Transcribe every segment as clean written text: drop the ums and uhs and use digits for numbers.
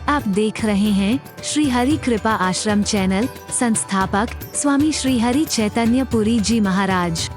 आप देख रहे हैं श्री हरि कृपा आश्रम चैनल। संस्थापक स्वामी श्री हरि चैतन्य पुरी जी महाराज।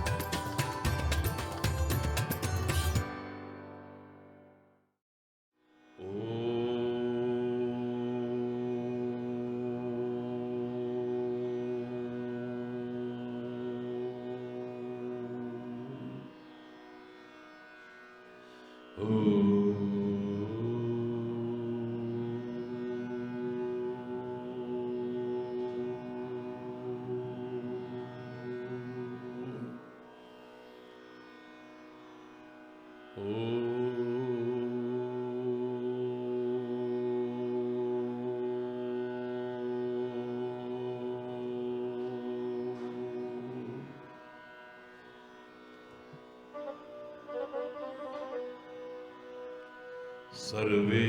सर्वे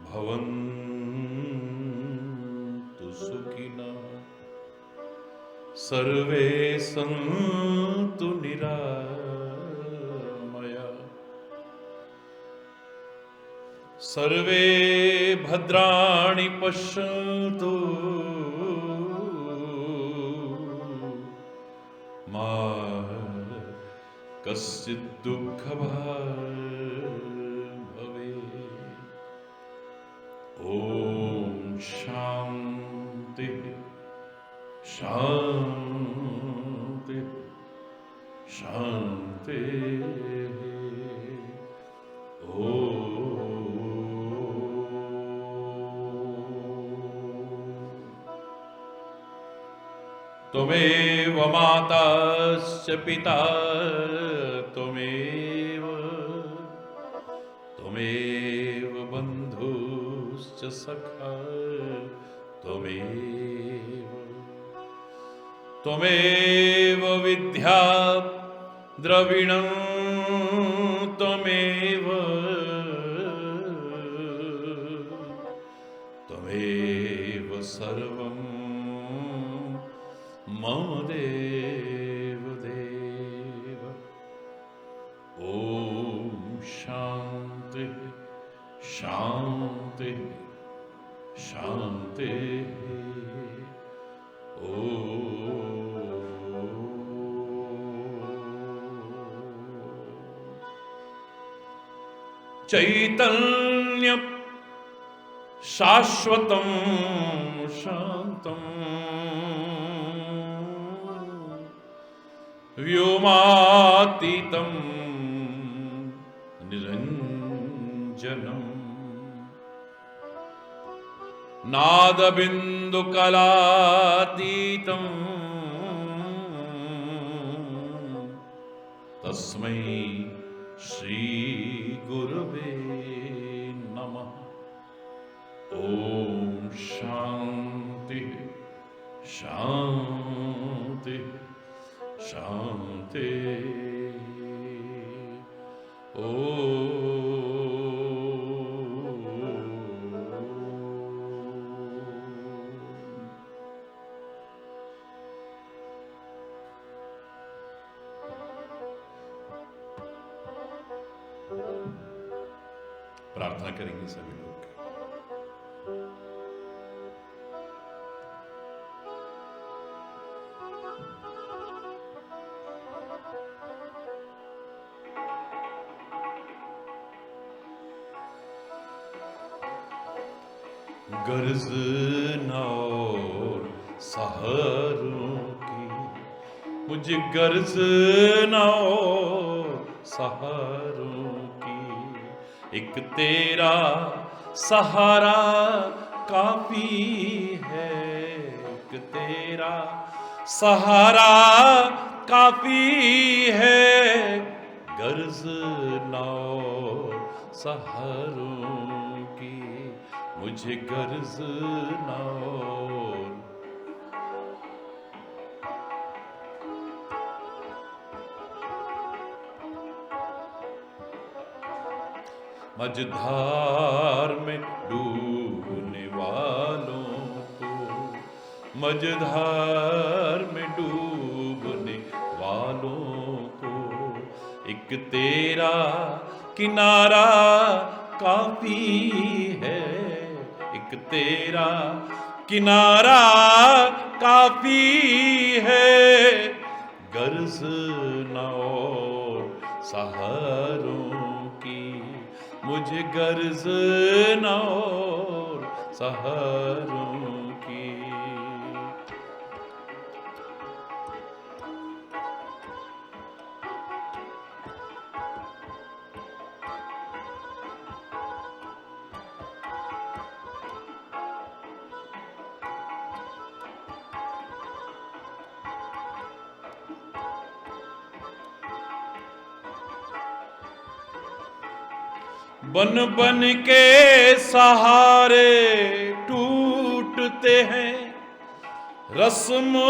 भवन्तु सुखिनः, सर्वे सन्तु निरामया, सर्वे भद्राणि पश्यन्तु मा कश्चित् दुःखभाग् भवेत्। ॐ शान्ति शान्ति शान्ति। त्वमेव माताश्च पिता त्वमेव बन्धुश्च सखा त्वमेव विद्या द्रविणं त्वमेव सर्वं मम देव देव। ॐ शान्ति शान्ति शान्ति। चैतन्य शाश्वतं शान्तं व्योमातीतं निरञ्जनं नादबिन्दुकलातीतं तस्मै श्री गुरुवे नमः। ॐ शान्ति शान्ति शान्ति। प्रार्थना करेंगे सभी लोग। गर्ज ना और सहारों की, मुझे गर्ज ना और सहारों की, एक तेरा सहारा काफी है, एक तेरा सहारा काफी है। गर्ज ना और सहारों की, मुझे गर्ज ना और। मझधार में डूबने वालों को, मझधार में डूबने वालों को, एक तेरा किनारा काफी है, एक तेरा किनारा काफी है, गर्ज न और सहारों की, मुझे गर्ज न और सहारों की। बन बन के सहारे टूटते हैं, रस्म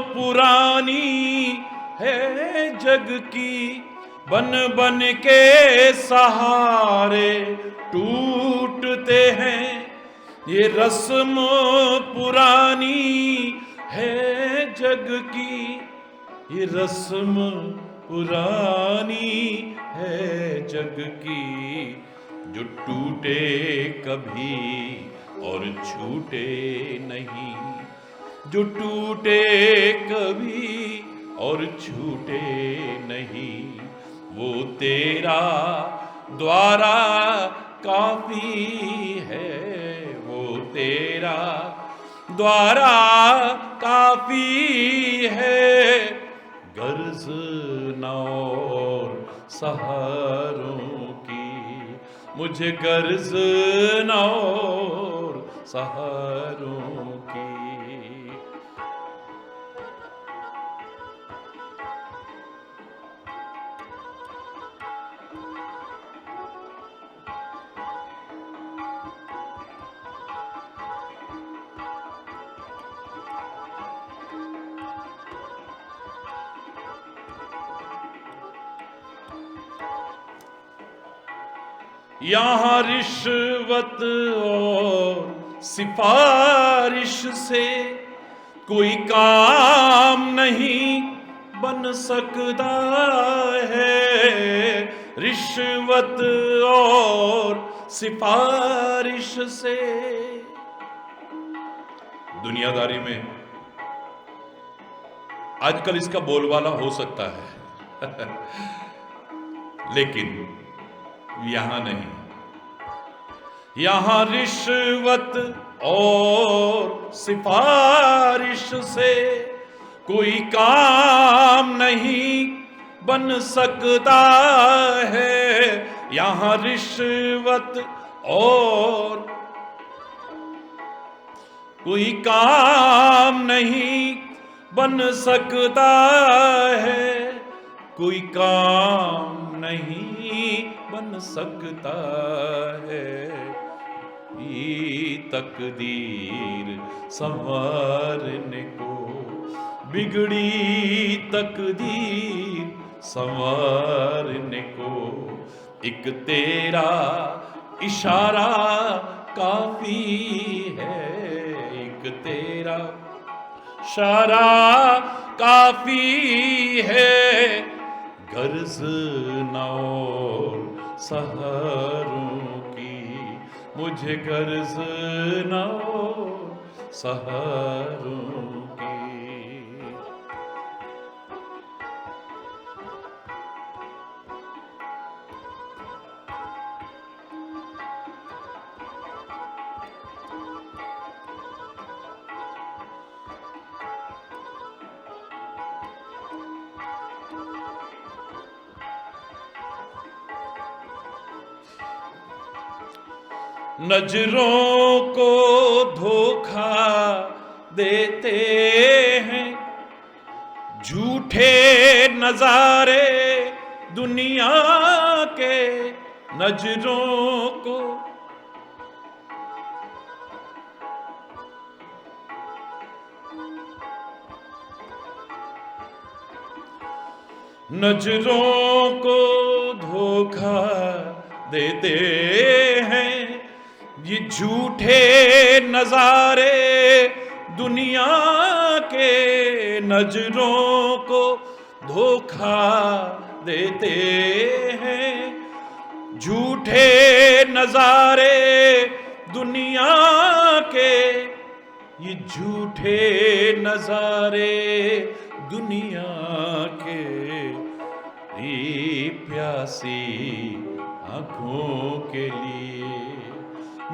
पुरानी है जग की, बन बन के सहारे टूटते हैं, ये रस्म पुरानी है जग की, ये रस्म पुरानी है जग की, जो टूटे कभी और छूटे नहीं, जो टूटे कभी और छूटे नहीं, वो तेरा द्वारा काफी है, वो तेरा द्वारा काफी है, गर्ज न और सहारों की, मुझे गर्ज न और सहारों की। यहाँ रिश्वत और सिफारिश से कोई काम नहीं बन सकता है, रिश्वत और सिफारिश से। दुनियादारी में आजकल इसका बोलबाला हो सकता है लेकिन यहां नहीं, यहां रिश्वत और सिफारिश से कोई काम नहीं बन सकता है, यहां रिश्वत और कोई काम नहीं बन सकता है, कोई काम नहीं बन सकता है, ये तकदीर संवारने को, बिगड़ी तकदीर संवारने को, एक तेरा इशारा काफी है, एक तेरा इशारा काफी है, गर्ज न और सहारों की, मुझे गर्ज न और सहारों की। नजरों को धोखा देते हैं झूठे नजारे दुनिया के, नजरों को नजरों को धोखा देते हैं ये झूठे नजारे दुनिया के, नजरों को धोखा देते हैं झूठे नजारे दुनिया के, ये झूठे नजारे दुनिया के, ये प्यासी आंखों के लिए,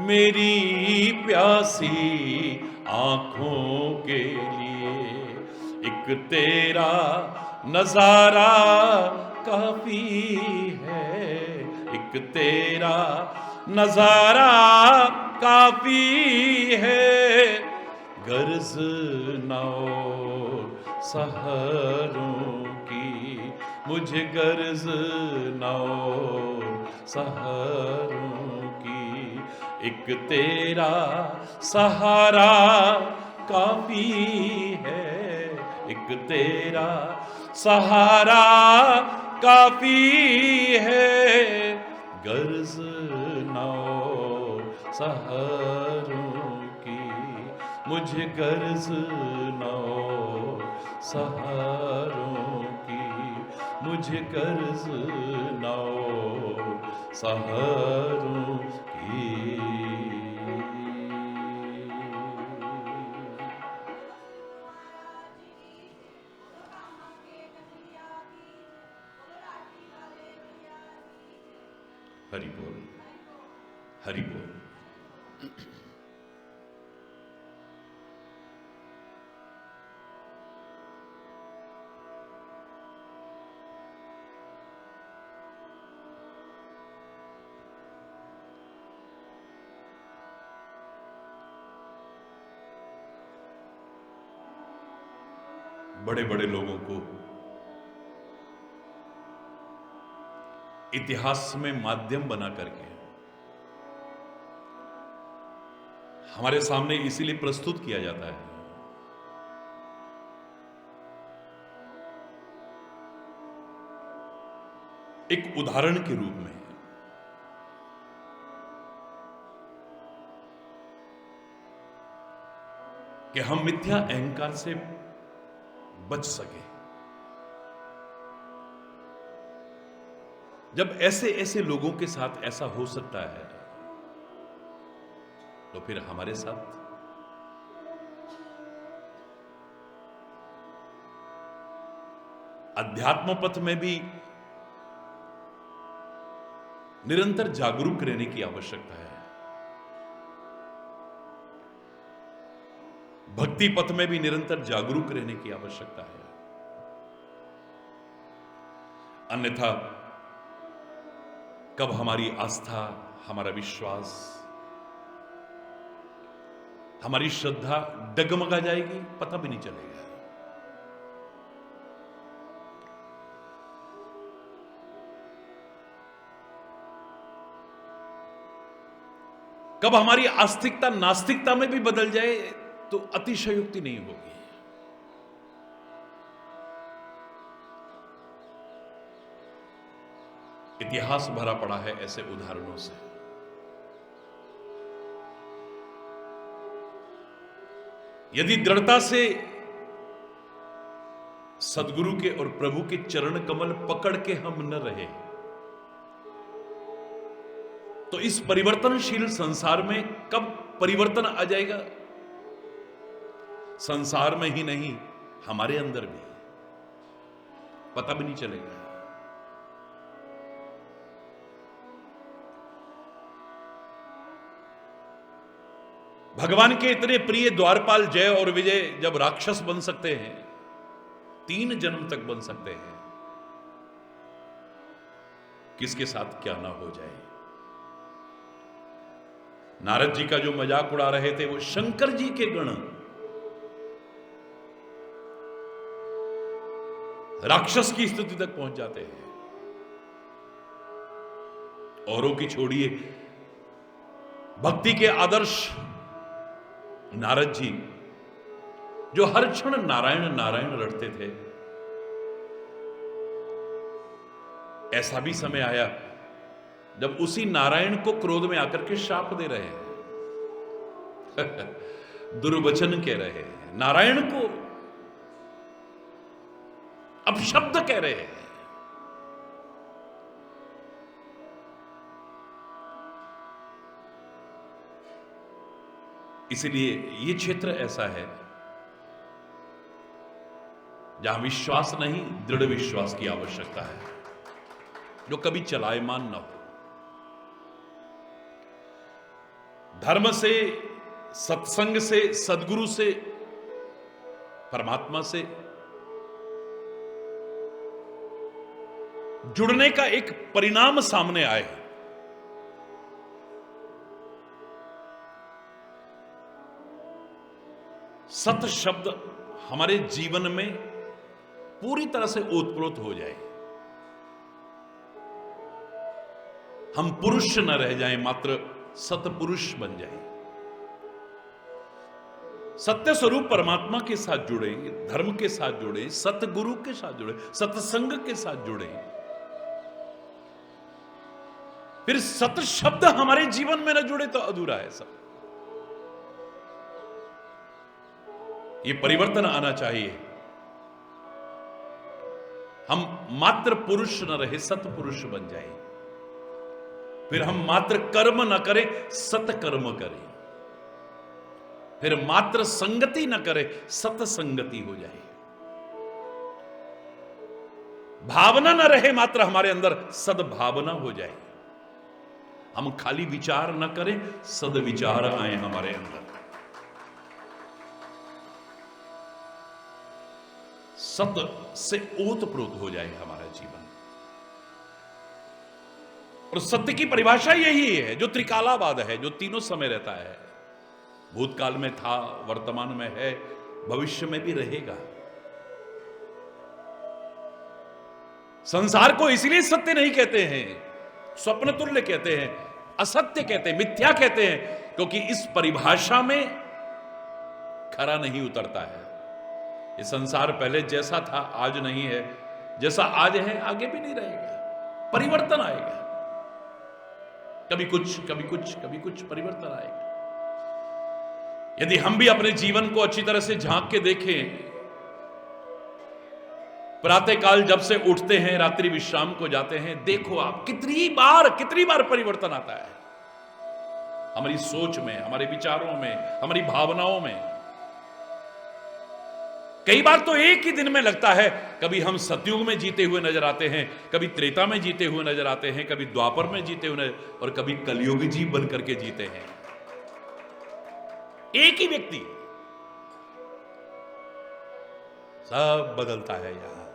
मेरी प्यासी आंखों के लिए, एक तेरा नजारा काफी है, एक तेरा नजारा काफी है, गर्ज नाओ सहरों की, मुझे गर्ज नाओ सहरों की, एक तेरा सहारा काफी है, एक तेरा सहारा काफी है, गर्ज नाओ सहरों की, मुझे गर्ज नाओ सहरों की, मुझे गर्ज नाओ सहरों की। हरि बोल, हरि बोल। बड़े बड़े लोगों को इतिहास में माध्यम बना करके हमारे सामने इसीलिए प्रस्तुत किया जाता है एक उदाहरण के रूप में, कि हम मिथ्या अहंकार से बच सके। जब ऐसे ऐसे लोगों के साथ ऐसा हो सकता है, तो फिर हमारे साथ अध्यात्म पथ में भी निरंतर जागरूक रहने की आवश्यकता है। भक्ति पथ में भी निरंतर जागरूक रहने की आवश्यकता है। अन्यथा कब हमारी आस्था, हमारा विश्वास, हमारी श्रद्धा डगमगा जाएगी, पता भी नहीं चलेगा। कब हमारी आस्तिकता नास्तिकता में भी बदल जाए, तो अतिशयोक्ति नहीं होगी। इतिहास भरा पड़ा है ऐसे उदाहरणों से। यदि दृढ़ता से सदगुरु के और प्रभु के चरण कमल पकड़ के हम न रहे, तो इस परिवर्तनशील संसार में कब परिवर्तन आ जाएगा, संसार में ही नहीं हमारे अंदर भी पता भी नहीं चलेगा। भगवान के इतने प्रिय द्वारपाल जय और विजय जब राक्षस बन सकते हैं, 3 जन्म तक बन सकते हैं, किसके साथ क्या ना हो जाए। नारद जी का जो मजाक उड़ा रहे थे, वो शंकर जी के गण राक्षस की स्थिति तक पहुंच जाते हैं। औरों की छोड़िए, भक्ति के आदर्श नारद जी जो हर क्षण नारायण नारायण रटते थे, ऐसा भी समय आया जब उसी नारायण को क्रोध में आकर के शाप दे रहे हैं, दुर्वचन कह रहे हैं, नारायण को अपशब्द कह रहे हैं। इसलिए ये क्षेत्र ऐसा है जहां विश्वास नहीं, दृढ़ विश्वास की आवश्यकता है, जो कभी चलायमान न हो। धर्म से, सत्संग से, सदगुरु से, परमात्मा से जुड़ने का एक परिणाम सामने आए। सत शब्द हमारे जीवन में पूरी तरह से ओतप्रोत हो जाए, हम पुरुष न रह जाएं, मात्र सतपुरुष बन जाएं। सत्य स्वरूप परमात्मा के साथ जुड़े, धर्म के साथ जुड़े, सतगुरु के साथ जुड़े, सत्संग के साथ जुड़े, फिर सत शब्द हमारे जीवन में न जुड़े तो अधूरा है सब। ये परिवर्तन आना चाहिए। हम मात्र पुरुष न रहे, सतपुरुष बन जाए। फिर हम मात्र कर्म न करें, सतकर्म करें। फिर मात्र संगति न करे, सतसंगति हो जाए। भावना न रहे मात्र हमारे अंदर, सद्भावना हो जाए। हम खाली विचार न करें, सद्विचार आए हमारे अंदर। सत से ओतप्रोत हो जाए हमारा जीवन। और सत्य की परिभाषा यही है जो त्रिकालाबाद है, जो तीनों समय रहता है। भूतकाल में था, वर्तमान में है, भविष्य में भी रहेगा। संसार को इसलिए सत्य नहीं कहते हैं, स्वप्न तुल्य कहते हैं, असत्य कहते हैं, मिथ्या कहते हैं, क्योंकि इस परिभाषा में खरा नहीं उतरता है। ये संसार पहले जैसा था आज नहीं है, जैसा आज है आगे भी नहीं रहेगा। परिवर्तन आएगा, कभी कुछ कभी कुछ कभी कुछ परिवर्तन आएगा। यदि हम भी अपने जीवन को अच्छी तरह से झांक के देखें, प्रातःकाल जब से उठते हैं, रात्रि विश्राम को जाते हैं, देखो आप कितनी बार परिवर्तन आता है हमारी सोच में, हमारे विचारों में, हमारी भावनाओं में। कई बार तो एक ही दिन में लगता है, कभी हम सतयुग में जीते हुए नजर आते हैं, कभी त्रेता में जीते हुए नजर आते हैं, कभी द्वापर में जीते हुए, और कभी कलयुगी जीव बन करके जीते हैं। एक ही व्यक्ति, सब बदलता है यहां।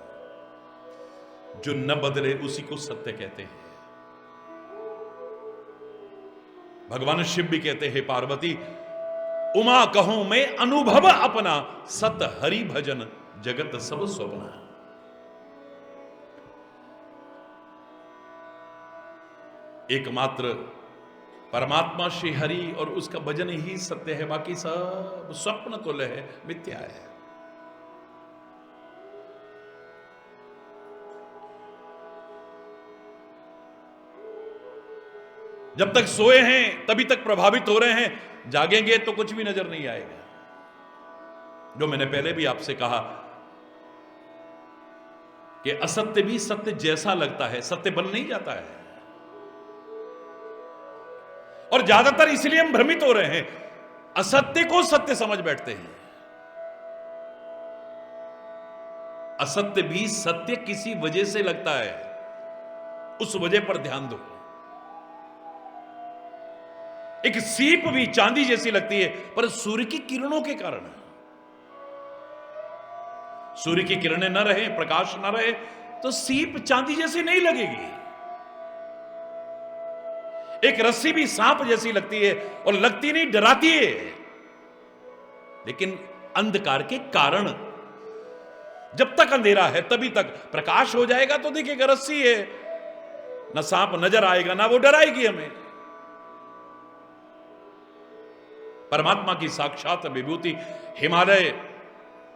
जो न बदले उसी को सत्य कहते हैं। भगवान शिव भी कहते हैं, पार्वती उमा कहूं मैं अनुभव अपना, सत हरि भजन जगत सब स्वप्न। एकमात्र परमात्मा श्री हरि और उसका भजन ही सत्य है, बाकी सब स्वप्न तुल्य है, मिथ्या है। जब तक सोए हैं तभी तक प्रभावित हो रहे हैं, जागेंगे तो कुछ भी नजर नहीं आएगा। जो मैंने पहले भी आपसे कहा कि असत्य भी सत्य जैसा लगता है, सत्य बन नहीं जाता है। और ज्यादातर इसलिए हम भ्रमित हो रहे हैं, असत्य को सत्य समझ बैठते हैं। असत्य भी सत्य किसी वजह से लगता है, उस वजह पर ध्यान दो। एक सीप भी चांदी जैसी लगती है, पर सूर्य की किरणों के कारण। सूर्य की किरणें न रहे, प्रकाश न रहे, तो सीप चांदी जैसी नहीं लगेगी। एक रस्सी भी सांप जैसी लगती है, और लगती नहीं, डराती है। लेकिन अंधकार के कारण, जब तक अंधेरा है तभी तक, प्रकाश हो जाएगा तो देखिएगा रस्सी है, ना सांप नजर आएगा, ना वो डराएगी हमें। परमात्मा की साक्षात विभूति हिमालय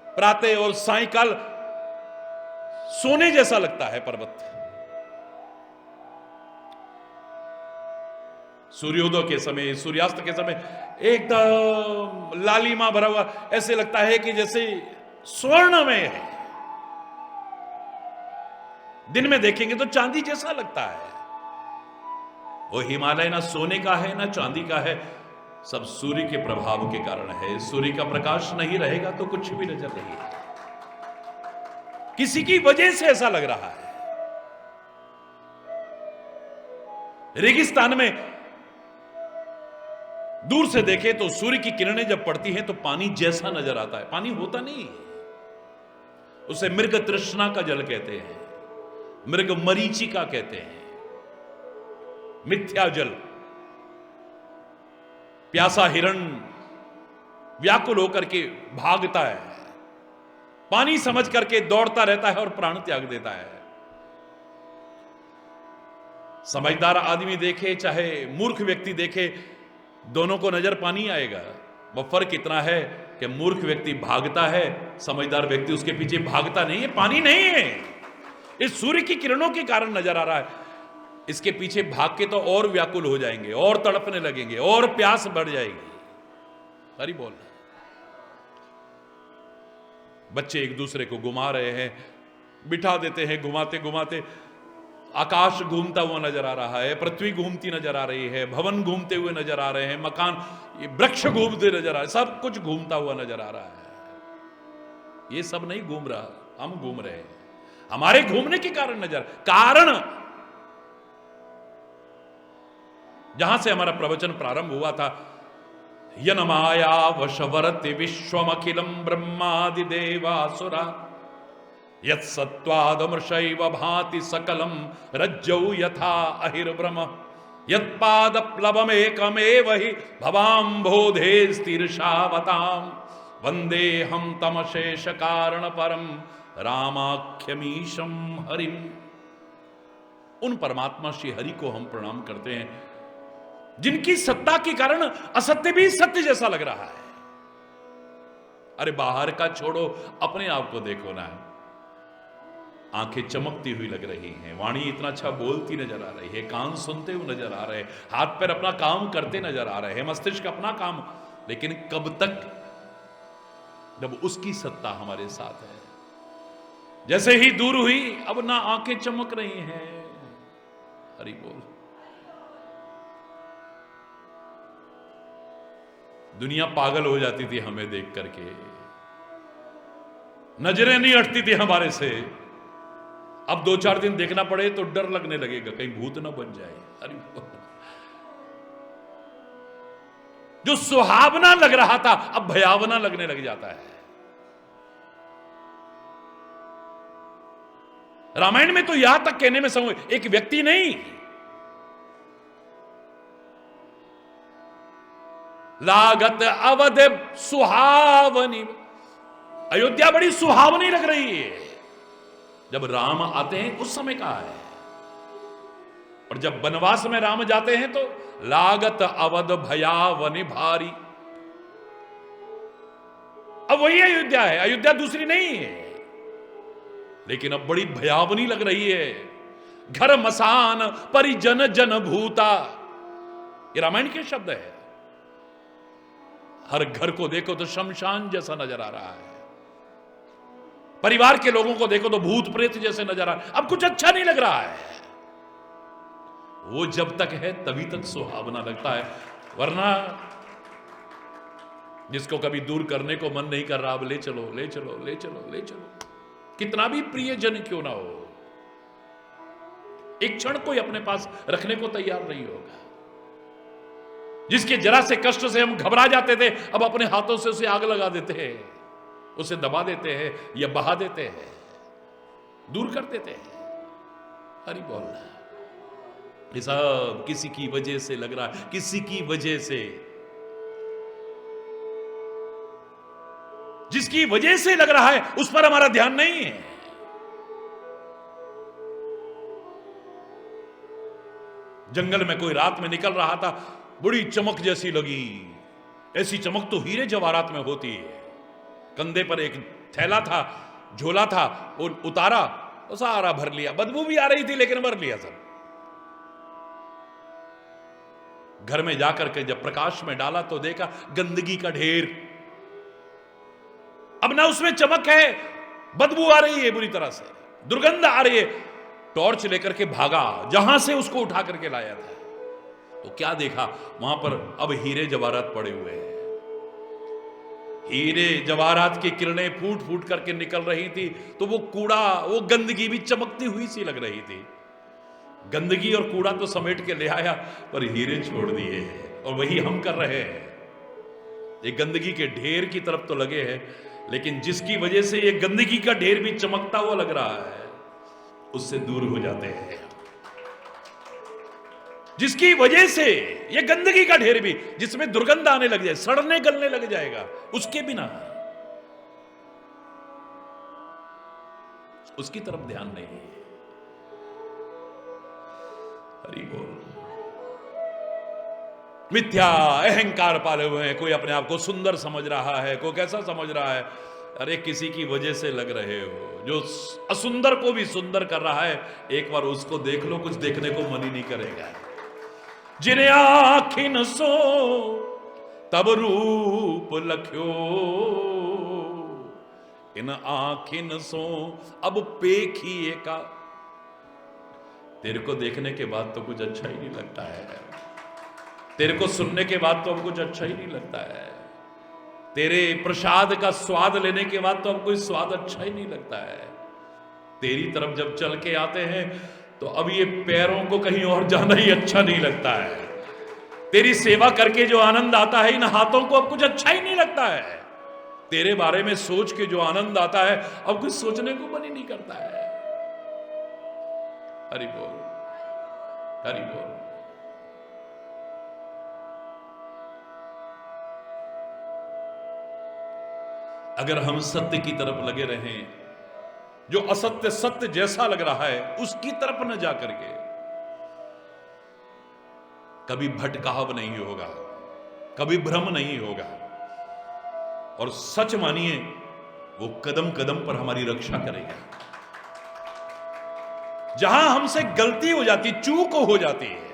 प्रातः और सायंकाल सोने जैसा लगता है पर्वत। सूर्योदय के समय, सूर्यास्त के समय एकदम लालिमा भरा हुआ, ऐसे लगता है कि जैसे स्वर्ण में है। दिन में देखेंगे तो चांदी जैसा लगता है। वो हिमालय ना सोने का है ना चांदी का है, सब सूर्य के प्रभाव के कारण है। सूर्य का प्रकाश नहीं रहेगा तो कुछ भी नजर नहीं है। किसी की वजह से ऐसा लग रहा है। रेगिस्तान में दूर से देखे तो सूर्य की किरणें जब पड़ती हैं तो पानी जैसा नजर आता है, पानी होता नहीं है। उसे मृग तृष्णा का जल कहते हैं, मृग मरीचिका कहते हैं, मिथ्या जल। प्यासा हिरण व्याकुल होकर के भागता है, पानी समझ करके दौड़ता रहता है और प्राण त्याग देता है। समझदार आदमी देखे चाहे मूर्ख व्यक्ति देखे, दोनों को नजर पानी आएगा। वह फर्क इतना है कि मूर्ख व्यक्ति भागता है, समझदार व्यक्ति उसके पीछे भागता नहीं है। पानी नहीं है, इस सूर्य की किरणों के कारण नजर आ रहा है। इसके पीछे भाग के तो और व्याकुल हो जाएंगे, और तड़पने लगेंगे, और प्यास बढ़ जाएगी। हरि बोल। बच्चे एक दूसरे को घुमा रहे हैं, बिठा देते हैं, घुमाते घुमाते आकाश घूमता हुआ नजर आ रहा है, पृथ्वी घूमती नजर आ रही है, भवन घूमते हुए नजर आ रहे हैं, मकान, ये वृक्ष घूमते नजर आ रहे, सब कुछ घूमता हुआ नजर आ रहा है। ये सब नहीं घूम रहा, हम घूम रहे हैं। हमारे घूमने के कारण कारण जहां से हमारा प्रवचन प्रारंभ हुआ था, यनमाया वशवरति विश्वमखिलम ब्रह्मादि देवासुरा यत्सत्वादमृषैव भाति सकलम रज्जौ यथा अहिर्ब्रह्म यत्पादप्लवमेकमेव हि भवाम्भोधे स्थिरशावतां वंदे हम तमशेष कारण परम रामाख्यमीशम हरिम। उन परमात्मा श्री हरि को हम प्रणाम करते हैं, जिनकी सत्ता के कारण असत्य भी सत्य जैसा लग रहा है। अरे बाहर का छोड़ो, अपने आप को देखो ना। आंखें चमकती हुई लग रही हैं, वाणी इतना अच्छा बोलती नजर आ रही है, कान सुनते हुए नजर आ रहे हैं, हाथ पैर अपना काम करते नजर आ रहे हैं, मस्तिष्क अपना काम। लेकिन कब तक, जब उसकी सत्ता हमारे साथ है। जैसे ही दूर हुई, अब ना आंखें चमक रही हैं। हरि बोल। दुनिया पागल हो जाती थी हमें देख करके, नजरें नहीं हटती थी हमारे से। अब 2-4 दिन देखना पड़े तो डर लगने लगेगा, कहीं भूत ना बन जाए। अरे जो सुहावना लग रहा था अब भयावना लगने लग जाता है। रामायण में तो यहां तक कहने में समझ, एक व्यक्ति नहीं, लागत अवध सुहावनी, अयोध्या बड़ी सुहावनी लग रही है। जब राम आते हैं उस समय का है, और जब वनवास में राम जाते हैं तो लागत अवध भयावनी भारी। अब वही अयोध्या है, अयोध्या दूसरी नहीं है, लेकिन अब बड़ी भयावनी लग रही है। घर मसान परिजन जन भूता, ये रामायण के शब्द है। हर घर को देखो तो शमशान जैसा नजर आ रहा है, परिवार के लोगों को देखो तो भूत प्रेत जैसे नजर आ रहा है। अब कुछ अच्छा नहीं लग रहा है। वो जब तक है तभी तक सुहावना लगता है, वरना जिसको कभी दूर करने को मन नहीं कर रहा, अब ले चलो ले चलो ले चलो ले चलो, कितना भी प्रियजन क्यों ना हो, एक क्षण कोई अपने पास रखने को तैयार नहीं होगा। जिसके जरा से कष्ट से हम घबरा जाते थे, अब अपने हाथों से उसे आग लगा देते हैं, उसे दबा देते हैं या बहा देते हैं, दूर कर देते हैं। हरि बोल। ये सब किसी की वजह से लग रहा है, किसी की वजह से, जिसकी वजह से लग रहा है उस पर हमारा ध्यान नहीं है। जंगल में कोई रात में निकल रहा था, बड़ी चमक जैसी लगी, ऐसी चमक तो हीरे जवाहरात में होती है। कंधे पर एक थैला था, झोला था, वो उतारा तो सारा भर लिया, बदबू भी आ रही थी लेकिन भर लिया सब। घर में जाकर के जब प्रकाश में डाला तो देखा गंदगी का ढेर। अब ना उसमें चमक है, बदबू आ रही है, बुरी तरह से दुर्गंध आ रही है। टॉर्च लेकर के भागा, जहां से उसको उठा करके लाया था। तो क्या देखा, वहां पर अब हीरे जवाहरात पड़े हुए हैं। हीरे जवाहरात की किरणें फूट फूट करके निकल रही थी, तो वो कूड़ा, वो गंदगी भी चमकती हुई सी लग रही थी। गंदगी और कूड़ा तो समेट के ले आया, पर हीरे छोड़ दिए हैं। और वही हम कर रहे हैं। ये गंदगी के ढेर की तरफ तो लगे हैं, लेकिन जिसकी वजह से ये गंदगी का ढेर भी चमकता हुआ लग रहा है, उससे दूर हो जाते हैं। जिसकी वजह से ये गंदगी का ढेर भी, जिसमें दुर्गंध आने लग जाए, सड़ने गलने लग जाएगा, उसके बिना उसकी तरफ ध्यान नहीं है। हरि बोल। मिथ्या अहंकार पाले हुए हैं। कोई अपने आप को सुंदर समझ रहा है, कोई कैसा समझ रहा है। अरे किसी की वजह से लग रहे हो। जो असुंदर को भी सुंदर कर रहा है, एक बार उसको देख लो, कुछ देखने को मन ही नहीं करेगा। जिन्हें आखिन सो तब रूप लख्यो, इन आखिन सो अब पेखिए का। तेरे को देखने के बाद तो कुछ अच्छा ही नहीं लगता है। तेरे को सुनने के बाद तो अब कुछ अच्छा ही नहीं लगता है। तेरे प्रसाद का स्वाद लेने के बाद तो अब कोई स्वाद अच्छा ही नहीं लगता है। तेरी तरफ जब चल के आते हैं तो अब ये पैरों को कहीं और जाना ही अच्छा नहीं लगता है। तेरी सेवा करके जो आनंद आता है, इन हाथों को अब कुछ अच्छा ही नहीं लगता है। तेरे बारे में सोच के जो आनंद आता है, अब कुछ सोचने को मन ही नहीं करता है। हरि बोल, हरि बोल। अगर हम सत्य की तरफ लगे रहें, जो असत्य सत्य जैसा लग रहा है उसकी तरफ न जाकर के, कभी भटकाव नहीं होगा, कभी भ्रम नहीं होगा। और सच मानिए, वो कदम कदम पर हमारी रक्षा करेगा। जहां हमसे गलती हो जाती, चूक हो जाती है,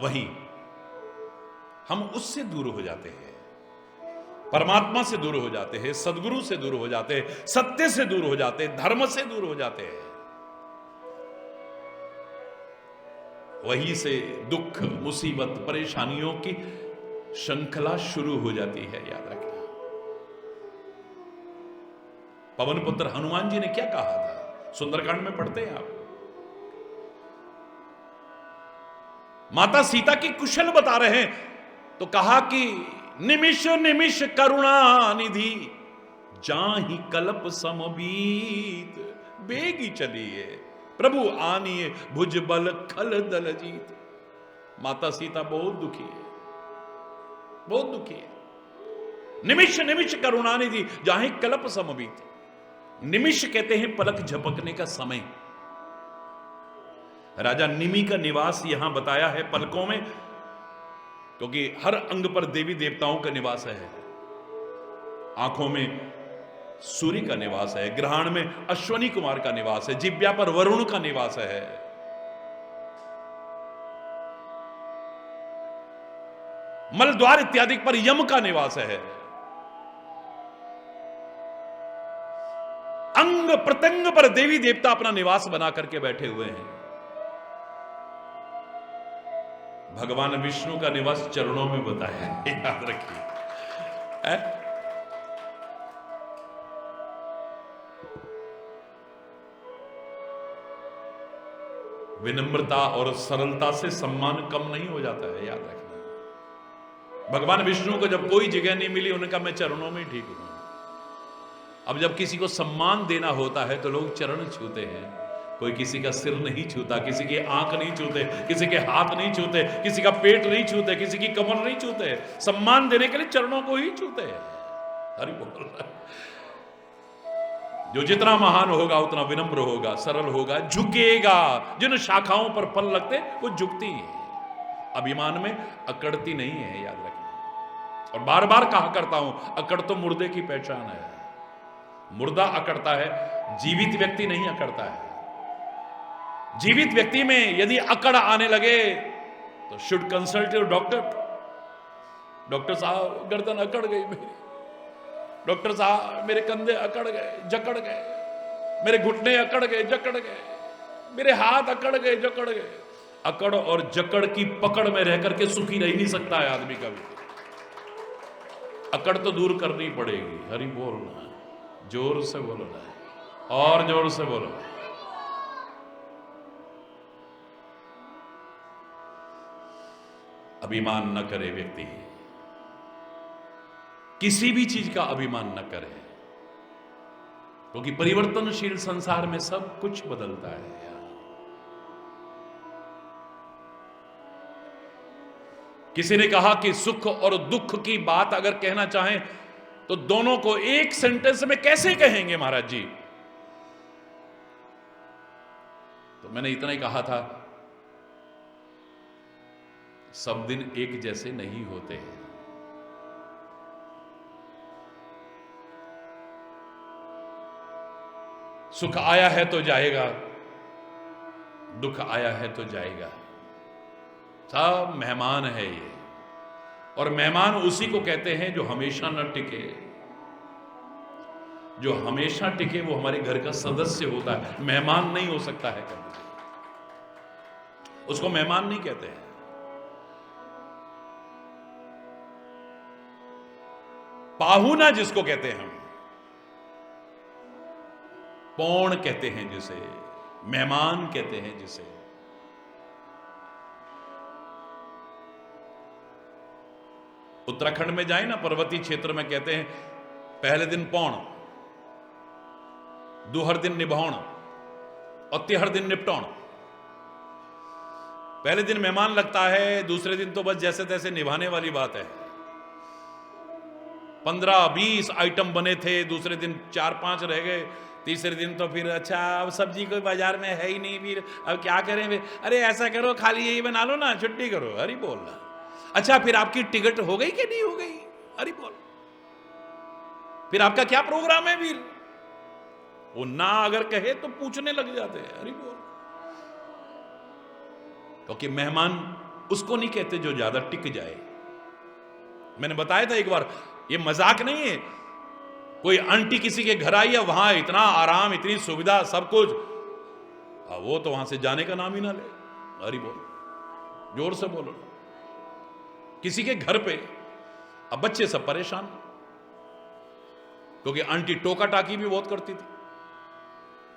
वहीं हम उससे दूर हो जाते हैं, परमात्मा से दूर हो जाते हैं, सदगुरु से दूर हो जाते हैं, सत्य से दूर हो जाते हैं, धर्म से दूर हो जाते हैं। वहीं से दुख, मुसीबत, परेशानियों की श्रृंखला शुरू हो जाती है। याद रखना, पवन पुत्र हनुमान जी ने क्या कहा था, सुंदरकांड में पढ़ते हैं आप। माता सीता की कुशल बता रहे हैं, तो कहा कि निमिष निमिष करुणा निधि, जाहि कल्प समबीत, बेगी चलिए प्रभु आनिए, भुज बल खल दल जीत। माता सीता बहुत दुखी है, बहुत दुखी है। निमिष निमिष करुणा निधि, जाहि कल्प समबीत। निमिष कहते हैं पलक झपकने का समय। राजा निमि का निवास यहां बताया है पलकों में, क्योंकि हर अंग पर देवी देवताओं का निवास है। आंखों में सूर्य का निवास है, ग्रहण में अश्वनी कुमार का निवास है, जिब्या पर वरुण का निवास है, मलद्वार इत्यादि पर यम का निवास है। अंग प्रत्यंग पर देवी देवता अपना निवास बना करके बैठे हुए हैं। भगवान विष्णु का निवास चरणों में बताया है, याद रखिए। विनम्रता और सरलता से सम्मान कम नहीं हो जाता है, याद रखना। भगवान विष्णु को जब कोई जगह नहीं मिली, उन्होंने कहा मैं चरणों में ठीक हूं। अब जब किसी को सम्मान देना होता है तो लोग चरण छूते हैं। कोई किसी का सिर नहीं छूता, किसी की आंख नहीं छूते, किसी के हाथ नहीं छूते, किसी का पेट नहीं छूते, किसी की कमर नहीं छूते। सम्मान देने के लिए चरणों को ही छूते हैं। हरि बोल। जो जितना महान होगा उतना विनम्र होगा, सरल होगा, झुकेगा। जिन शाखाओं पर फल लगते वो झुकती है, अभिमान में अकड़ती नहीं है, याद रखना। और बार बार कहा करता हूं, अकड़ तो मुर्दे की पहचान है। मुर्दा अकड़ता है, जीवित व्यक्ति नहीं अकड़ता है। जीवित व्यक्ति में यदि अकड़ आने लगे तो should consult your doctor. Doctor साहब गर्दन अकड़ गई मेरी, डॉक्टर साहब मेरे कंधे अकड़ गए, जकड़ गए, मेरे घुटने अकड़ गए, जकड़ गए, मेरे हाथ अकड़ गए, जकड़ गए। अकड़ और जकड़ की पकड़ में रह करके सुखी रह ही नहीं सकता है आदमी का भी। अकड़ तो दूर करनी पड़ेगी। हरि बोलना, जोर से बोलना है, और जोर से बोलो। अभिमान न करे व्यक्ति, किसी भी चीज का अभिमान न करे, क्योंकि परिवर्तनशील संसार में सब कुछ बदलता है। किसी ने कहा कि सुख और दुख की बात अगर कहना चाहें तो दोनों को एक सेंटेंस में कैसे कहेंगे महाराज जी? तो मैंने इतना ही कहा था, सब दिन एक जैसे नहीं होते हैं। सुख आया है तो जाएगा, दुख आया है तो जाएगा। सब मेहमान है ये, और मेहमान उसी को कहते हैं जो हमेशा न टिके। जो हमेशा टिके वो हमारे घर का सदस्य होता है, मेहमान नहीं हो सकता है कभी। उसको मेहमान नहीं कहते हैं। पाहुना जिसको कहते हैं हम, पौण कहते हैं जिसे, मेहमान कहते हैं जिसे। उत्तराखंड में जाए ना, पर्वतीय क्षेत्र में कहते हैं पहले दिन पौण, दूहर दिन निभौण और तिहर दिन निपटौण। पहले दिन मेहमान लगता है, दूसरे दिन तो बस जैसे तैसे निभाने वाली बात है। 15-20 आइटम बने थे, दूसरे दिन 4-5 रह गए, तीसरे दिन तो फिर अच्छा अब सब्जी कोई बाजार में है ही नहीं, फिर अब क्या करें? फिर अरे ऐसा करो, खाली यही बना लो ना, छुट्टी करो। अरे बोलना, अच्छा फिर आपकी टिकट हो गई कि नहीं हो गई? अरे बोल, फिर आपका क्या प्रोग्राम है? फिर वो ना अगर कहे तो पूछने लग जाते हैं। अरे बोल, क्योंकि मेहमान उसको नहीं कहते जो ज्यादा टिक जाए। मैंने बताया था एक बार, ये मजाक नहीं है। कोई आंटी किसी के घर आई है, वहां इतना आराम, इतनी सुविधा, सब कुछ, वो तो वहां से जाने का नाम ही ना ले। अरे बोल, जोर से बोलो। किसी के घर पे अब बच्चे सब परेशान, क्योंकि आंटी टोका टाकी भी बहुत करती थी,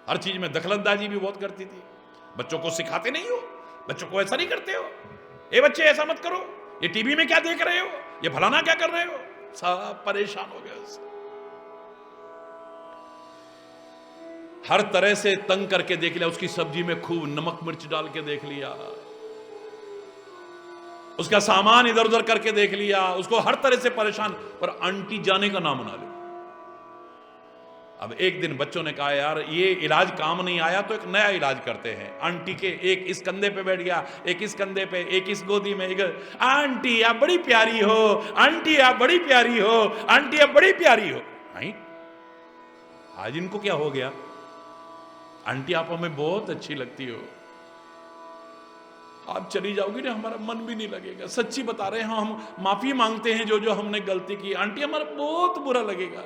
हर चीज में दखलंदाजी भी बहुत करती थी। बच्चों को सिखाते नहीं हो, बच्चों को ऐसा नहीं करते हो, ए बच्चे ऐसा मत करो, ये टीवी में क्या देख रहे हो, ये फलाना क्या कर रहे हो। सब परेशान हो गए उससे। हर तरह से तंग करके देख लिया, उसकी सब्जी में खूब नमक मिर्च डाल के देख लिया, उसका सामान इधर उधर करके देख लिया, उसको हर तरह से परेशान, पर आंटी जाने का नाम ना ले। अब एक दिन बच्चों ने कहा यार ये इलाज काम नहीं आया तो एक नया इलाज करते हैं। आंटी के एक इस कंधे पे बैठ गया, एक इस कंधे पे, एक इस गोदी में, एक आंटी आप बड़ी प्यारी हो, आंटी आप बड़ी प्यारी हो, आंटी आप बड़ी प्यारी हो। नहीं, आज इनको क्या हो गया? आंटी आप हमें बहुत अच्छी लगती हो, आप चली जाओगी ना हमारा मन भी नहीं लगेगा। सच्ची बता रहे हैं, हम माफी मांगते हैं जो जो हमने गलती की। आंटी हमारा बहुत बुरा लगेगा,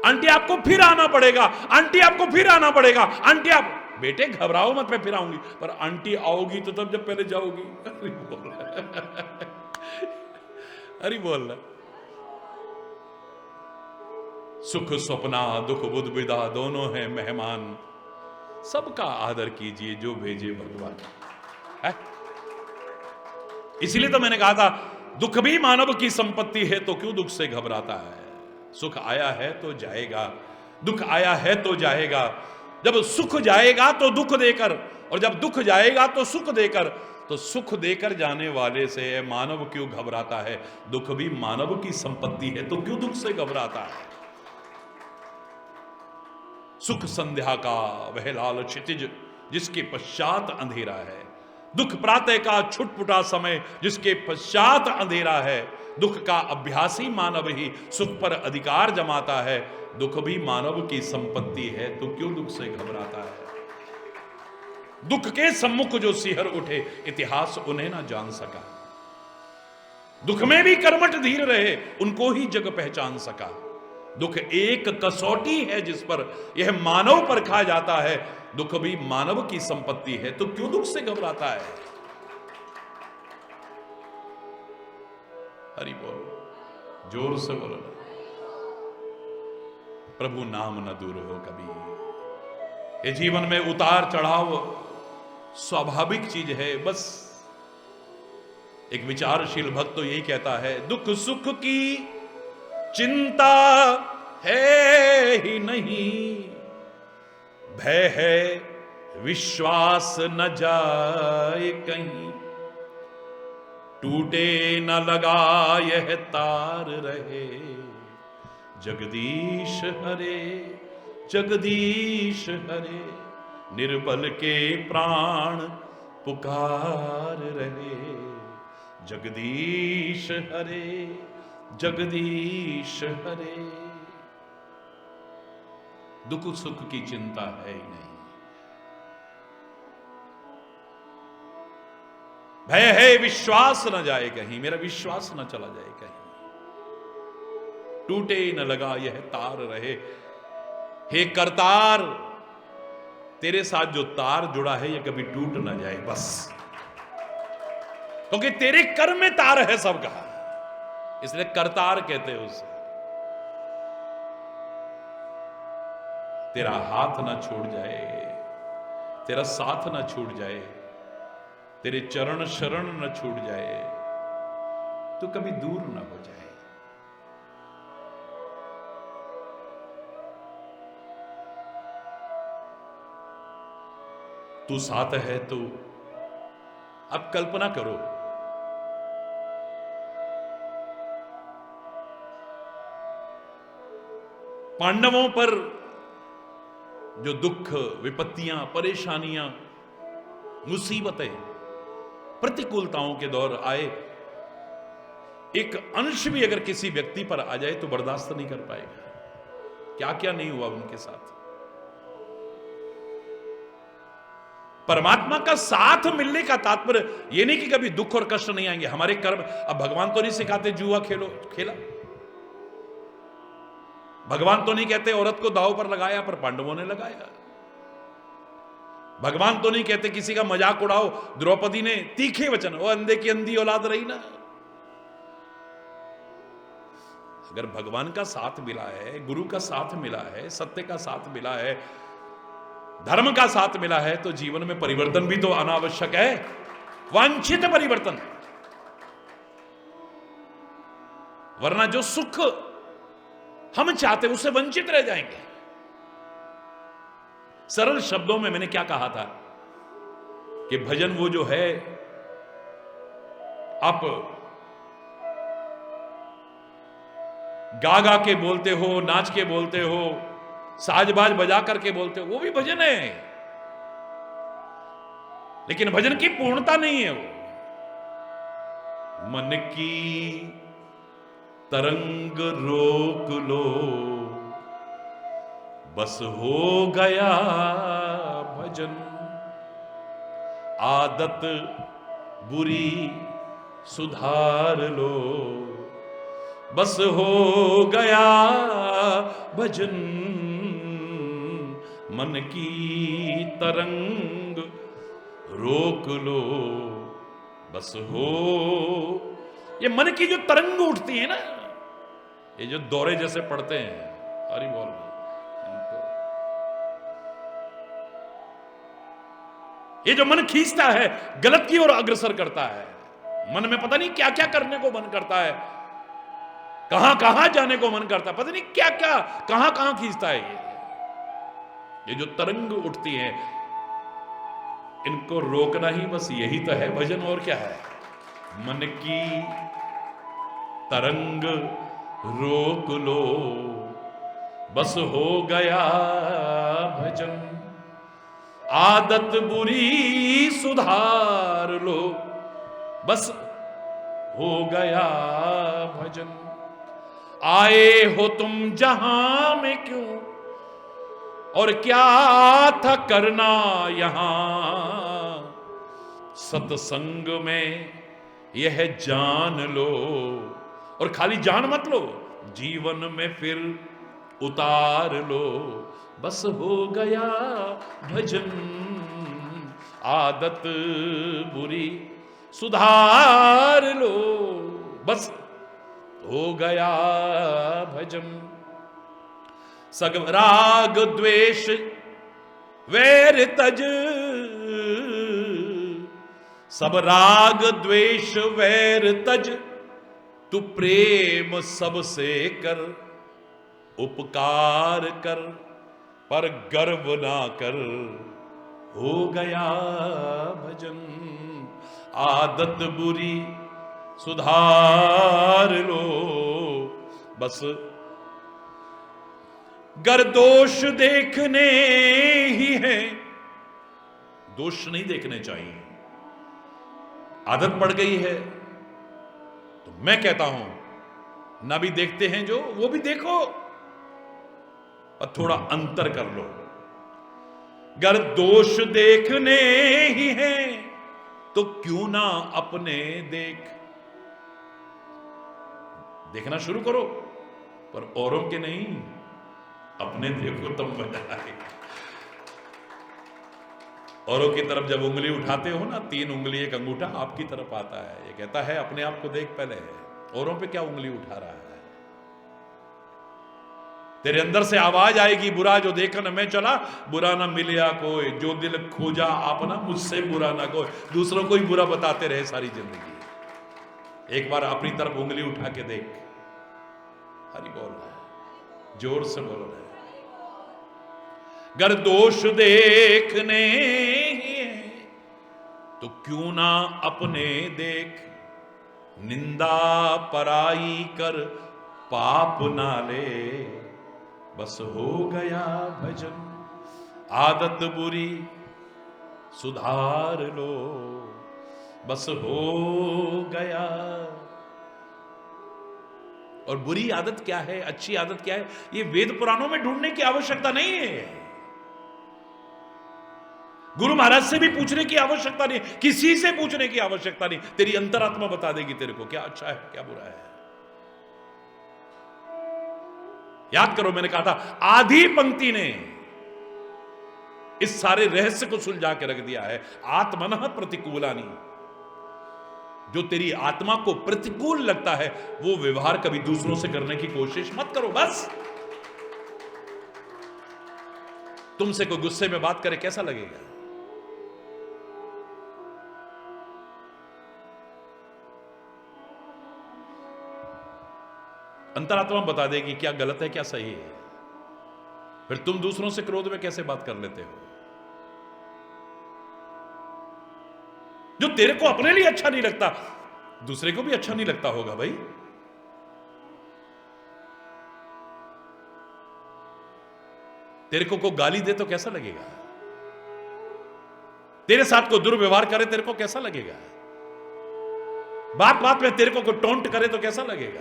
आंटी आपको फिर आना पड़ेगा, आंटी आपको फिर आना पड़ेगा, आंटी आप। बेटे घबराओ मत, मैं फिर आऊंगी, पर आंटी आओगी तो तब जब पहले जाओगी। अरे बोल, अरे बोल। सुख स्वप्ना दुख बुध विदा दोनों हैं मेहमान, सबका आदर कीजिए जो भेजे भगवान। इसीलिए तो मैंने कहा था दुख भी मानव की संपत्ति है, तो क्यों दुख से घबराता है। सुख आया है तो जाएगा, दुख आया है तो जाएगा। जब सुख जाएगा तो दुख देकर, और जब दुख जाएगा तो सुख देकर, तो सुख देकर जाने वाले से मानव क्यों घबराता है। दुख भी मानव की संपत्ति है, तो क्यों दुख से घबराता है। सुख संध्या का वह लाल क्षितिज जिसके पश्चात अंधेरा है, दुख प्रातः का छुटपुटा समय जिसके पश्चात अंधेरा है। दुख का अभ्यासी मानव ही सुख पर अधिकार जमाता है। दुख भी मानव की संपत्ति है, तो क्यों दुख से घबराता है। दुख के सम्मुख जो सिहर उठे, इतिहास उन्हें ना जान सका। दुख में भी कर्मठ धीर रहे, उनको ही जग पहचान सका। दुख एक कसौटी है जिस पर यह मानव परखा जाता है, दुख भी मानव की संपत्ति है, तो क्यों दुख से घबराता है? हरि बोलो, जोर से बोलो ना। प्रभु नाम न दूर हो कभी। ये जीवन में उतार चढ़ाव स्वाभाविक चीज है। बस एक विचारशील भक्त तो यही कहता है, दुख सुख की चिंता है ही नहीं, भय है विश्वास न जाए कहीं, टूटे न लगा यह तार रहे, जगदीश हरे जगदीश हरे, निर्बल के प्राण पुकार रहे, जगदीश हरे जगदीश हरे। दुख सुख की चिंता है ही नहीं, भय है विश्वास न जाए कहीं, मेरा विश्वास न चला जाए कहीं, टूटे न लगा यह तार रहे। हे करतार, तेरे साथ जो तार जुड़ा है ये कभी टूट न जाए बस, क्योंकि तेरे कर में तार है सबका, इसलिए करतार कहते हैं उसे। तेरा हाथ ना छूट जाए, तेरा साथ ना छूट जाए, तेरे चरण शरण न छूट जाए, तो कभी दूर ना हो जाए। तू साथ है तो अब कल्पना करो, पांडवों पर जो दुख विपत्तियां परेशानियां मुसीबतें प्रतिकूलताओं के दौर आए, एक अंश भी अगर किसी व्यक्ति पर आ जाए तो बर्दाश्त नहीं कर पाएगा। क्या क्या नहीं हुआ उनके साथ। परमात्मा का साथ मिलने का तात्पर्य यह नहीं कि कभी दुख और कष्ट नहीं आएंगे। हमारे कर्म, अब भगवान तो नहीं सिखाते जुआ खेला, भगवान तो नहीं कहते औरत को दांव पर लगाया, पर पांडवों ने लगाया। भगवान तो नहीं कहते किसी का मजाक उड़ाओ, द्रौपदी ने तीखे वचन, वो अंधे की अंधी औलाद रही ना। अगर भगवान का साथ मिला है, गुरु का साथ मिला है, सत्य का साथ मिला है, धर्म का साथ मिला है, तो जीवन में परिवर्तन भी तो अनावश्यक है, वांछित परिवर्तन। वरना जो सुख हम चाहते उससे वंचित रह जाएंगे। सरल शब्दों में मैंने क्या कहा था कि भजन वो जो है, आप गा गा के बोलते हो, नाच के बोलते हो, साज बाज बजा करके बोलते हो, वो भी भजन है, लेकिन भजन की पूर्णता नहीं है वो। मन की तरंग रोक लो, बस हो गया भजन, आदत बुरी सुधार लो, बस हो गया भजन, मन की तरंग रोक लो, बस हो। ये मन की जो तरंग उठती है ना, ये जो दौरे जैसे पड़ते हैं, हरि बोल, ये जो मन खींचता है, गलत की ओर अग्रसर करता है, मन में पता नहीं क्या क्या करने को मन करता है, कहां कहां जाने को मन करता है, पता नहीं क्या क्या कहां कहां खींचता है। ये जो तरंग उठती है, इनको रोकना ही बस यही तो है भजन, और क्या है। मन की तरंग रोक लो, बस हो गया भजन, आदत बुरी सुधार लो, बस हो गया भजन। आए हो तुम जहां में क्यों, और क्या था करना यहां, सत्संग में यह जान लो, और खाली जान मत लो, जीवन में फिर उतार लो, बस हो गया भजन, आदत बुरी सुधार लो, बस हो गया भजन। सग राग द्वेष वैर तज, सब राग द्वेष वैर तज, तू प्रेम सबसे कर, उपकार कर पर गर्व ना कर, हो गया भजन, आदत बुरी सुधार लो, बस गर दोष देखने ही है, दोष नहीं देखने चाहिए, आदत पड़ गई है तो मैं कहता हूं ना भी देखते हैं जो, वो भी देखो और थोड़ा अंतर कर लो। गर दोष देखने ही हैं तो क्यों ना अपने देखना शुरू करो, पर औरों के नहीं, अपने देखो तब मजा आएगा। औरों की तरफ जब उंगली उठाते हो ना, 3 उंगली 1 अंगूठा आपकी तरफ आता है, ये कहता है अपने आप को देख पहले, औरों पे क्या उंगली उठा रहा है। तेरे अंदर से आवाज आएगी, बुरा जो देखन मैं चला, बुरा ना मिलिया कोई, जो दिल खोजा आपना, मुझसे बुरा ना कोई। दूसरों को ही बुरा बताते रहे सारी जिंदगी, एक बार अपनी तरफ उंगली उठा के देख। हरि बोल रहा है, जोर से बोल रहा है। गर दोष देखने तो क्यों ना अपने देख, निंदा पराई कर पाप ना ले, बस हो गया भजन, आदत बुरी सुधार लो, बस हो गया। और बुरी आदत क्या है, अच्छी आदत क्या है, ये वेद पुराणों में ढूंढने की आवश्यकता नहीं है, गुरु महाराज से भी पूछने की आवश्यकता नहीं, किसी से पूछने की आवश्यकता नहीं, तेरी अंतरात्मा बता देगी तेरे को क्या अच्छा है क्या बुरा है। याद करो मैंने कहा था, आधी पंक्ति ने इस सारे रहस्य को सुलझा के रख दिया है। आत्मनः प्रतिकूलानि, जो तेरी आत्मा को प्रतिकूल लगता है वो व्यवहार कभी दूसरों से करने की कोशिश मत करो। बस तुमसे कोई गुस्से में बात करे कैसा लगेगा, अंतरात्मा बता देगी क्या गलत है क्या सही है। फिर तुम दूसरों से क्रोध में कैसे बात कर लेते हो, जो तेरे को अपने लिए अच्छा नहीं लगता दूसरे को भी अच्छा नहीं लगता होगा भाई। तेरे को कोई गाली दे तो कैसा लगेगा, तेरे साथ कोई दुर्व्यवहार करे तेरे को कैसा लगेगा, बात बात में तेरे को कोई टोंट करे तो कैसा लगेगा,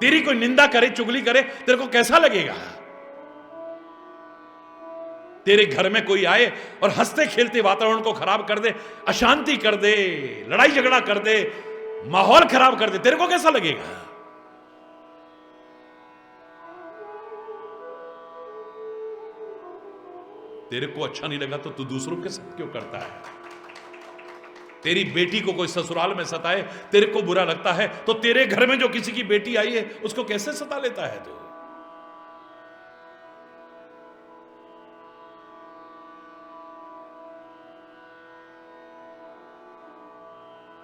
तेरी कोई निंदा करे चुगली करे तेरे को कैसा लगेगा। तेरे घर में कोई आए और हंसते खेलते वातावरण को खराब कर दे, अशांति कर दे, लड़ाई झगड़ा कर दे, माहौल खराब कर दे, तेरे को कैसा लगेगा। तेरे को अच्छा नहीं लगा तो तू दूसरों के साथ क्यों करता है। तेरी बेटी को कोई ससुराल में सताए तेरे को बुरा लगता है, तो तेरे घर में जो किसी की बेटी आई है उसको कैसे सता लेता है तू।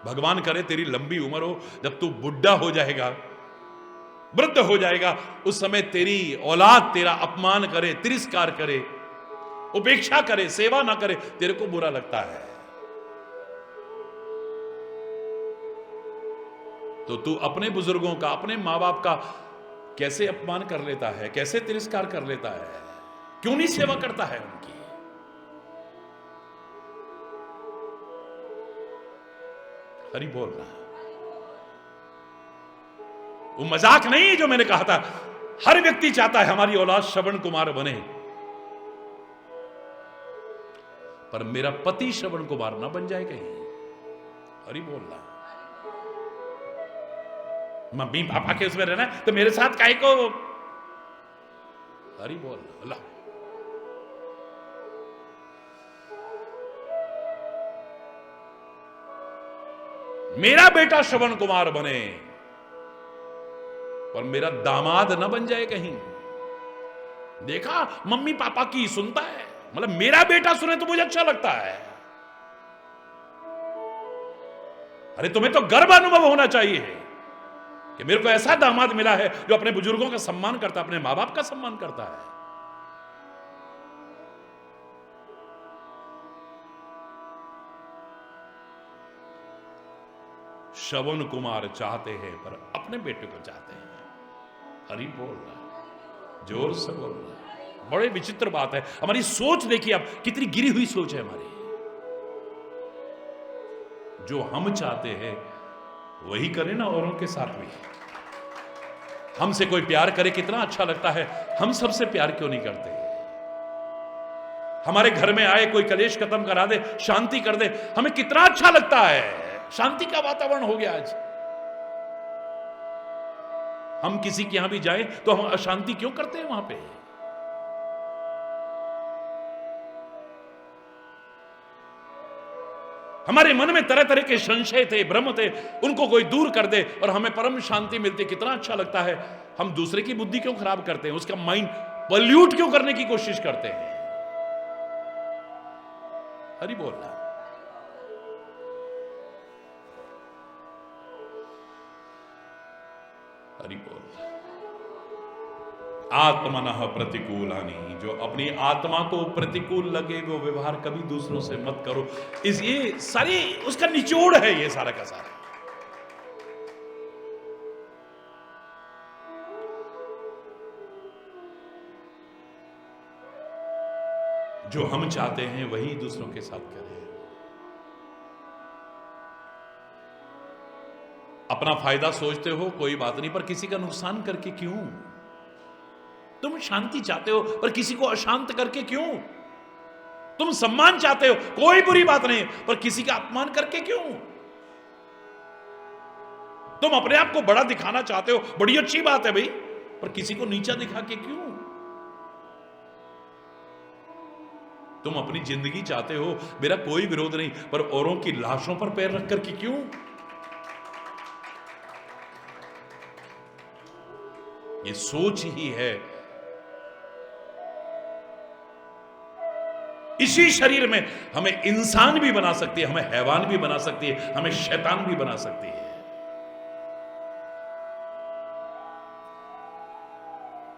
भगवान करे तेरी लंबी उम्र हो, जब तू बुढ़ा हो जाएगा, वृद्ध हो जाएगा, उस समय तेरी औलाद तेरा अपमान करे, तिरस्कार करे, उपेक्षा करे, सेवा ना करे, तेरे को बुरा लगता है। तो तू अपने बुजुर्गों का, अपने मां बाप का कैसे अपमान कर लेता है, कैसे तिरस्कार कर लेता है, क्यों नहीं सेवा करता है उनकी। हरि बोल रहा, वो मजाक नहीं जो मैंने कहा था। हर व्यक्ति चाहता है हमारी औलाद श्रवण कुमार बने, पर मेरा पति श्रवण कुमार ना बन जाए कहीं। हरि बोल रहा, मम्मी पापा के उसमें रहना तो मेरे साथ काहे को। हरि बोल अल्लाह। मेरा बेटा श्रवण कुमार बने पर मेरा दामाद न बन जाए कहीं। देखा, मम्मी पापा की सुनता है, मतलब मेरा बेटा सुने तो मुझे अच्छा लगता है। अरे तुम्हें तो गर्व अनुभव होना चाहिए कि मेरे को ऐसा दामाद मिला है जो अपने बुजुर्गों का सम्मान करता है, अपने मां बाप का सम्मान करता है। श्रवण कुमार चाहते हैं पर अपने बेटे को चाहते हैं। हरि बोल रहा है, जोर से बोल रहा है। बड़े विचित्र बात है। हमारी सोच देखिए अब कितनी गिरी हुई सोच है हमारी। जो हम चाहते हैं वही करें ना औरों के साथ भी। हमसे कोई प्यार करे कितना अच्छा लगता है, हम सबसे प्यार क्यों नहीं करते? हमारे घर में आए कोई कलेश खत्म करा दे, शांति कर दे, हमें कितना अच्छा लगता है। शांति का वातावरण हो गया आज। हम किसी के यहां भी जाएं तो हम अशांति क्यों करते हैं वहां पे? हमारे मन में तरह तरह के संशय थे, भ्रम थे, उनको कोई दूर कर दे और हमें परम शांति मिलती, कितना अच्छा लगता है। हम दूसरे की बुद्धि क्यों खराब करते हैं, उसका माइंड पॉल्यूट क्यों करने की कोशिश करते हैं? हरि बोलना। हरि बोल। आत्मनः प्रतिकूलानि, जो अपनी आत्मा को प्रतिकूल लगे वो व्यवहार कभी दूसरों से मत करो। इस ये सारी उसका निचोड़ है, ये सारा का सारा। जो हम चाहते हैं वही दूसरों के साथ करें। अपना फायदा सोचते हो कोई बात नहीं, पर किसी का नुकसान करके क्यों? तुम शांति चाहते हो पर किसी को अशांत करके क्यों? तुम सम्मान चाहते हो, कोई बुरी बात नहीं, पर किसी का अपमान करके क्यों? तुम अपने आप को बड़ा दिखाना चाहते हो, बड़ी अच्छी बात है भाई, पर किसी को नीचा दिखा के क्यों? तुम अपनी जिंदगी चाहते हो, मेरा कोई विरोध नहीं, पर औरों की लाशों पर पैर रख करके क्यों? ये सोच ही है। इसी शरीर में हमें इंसान भी बना सकती है, हमें हैवान भी बना सकती है, हमें शैतान भी बना सकती है।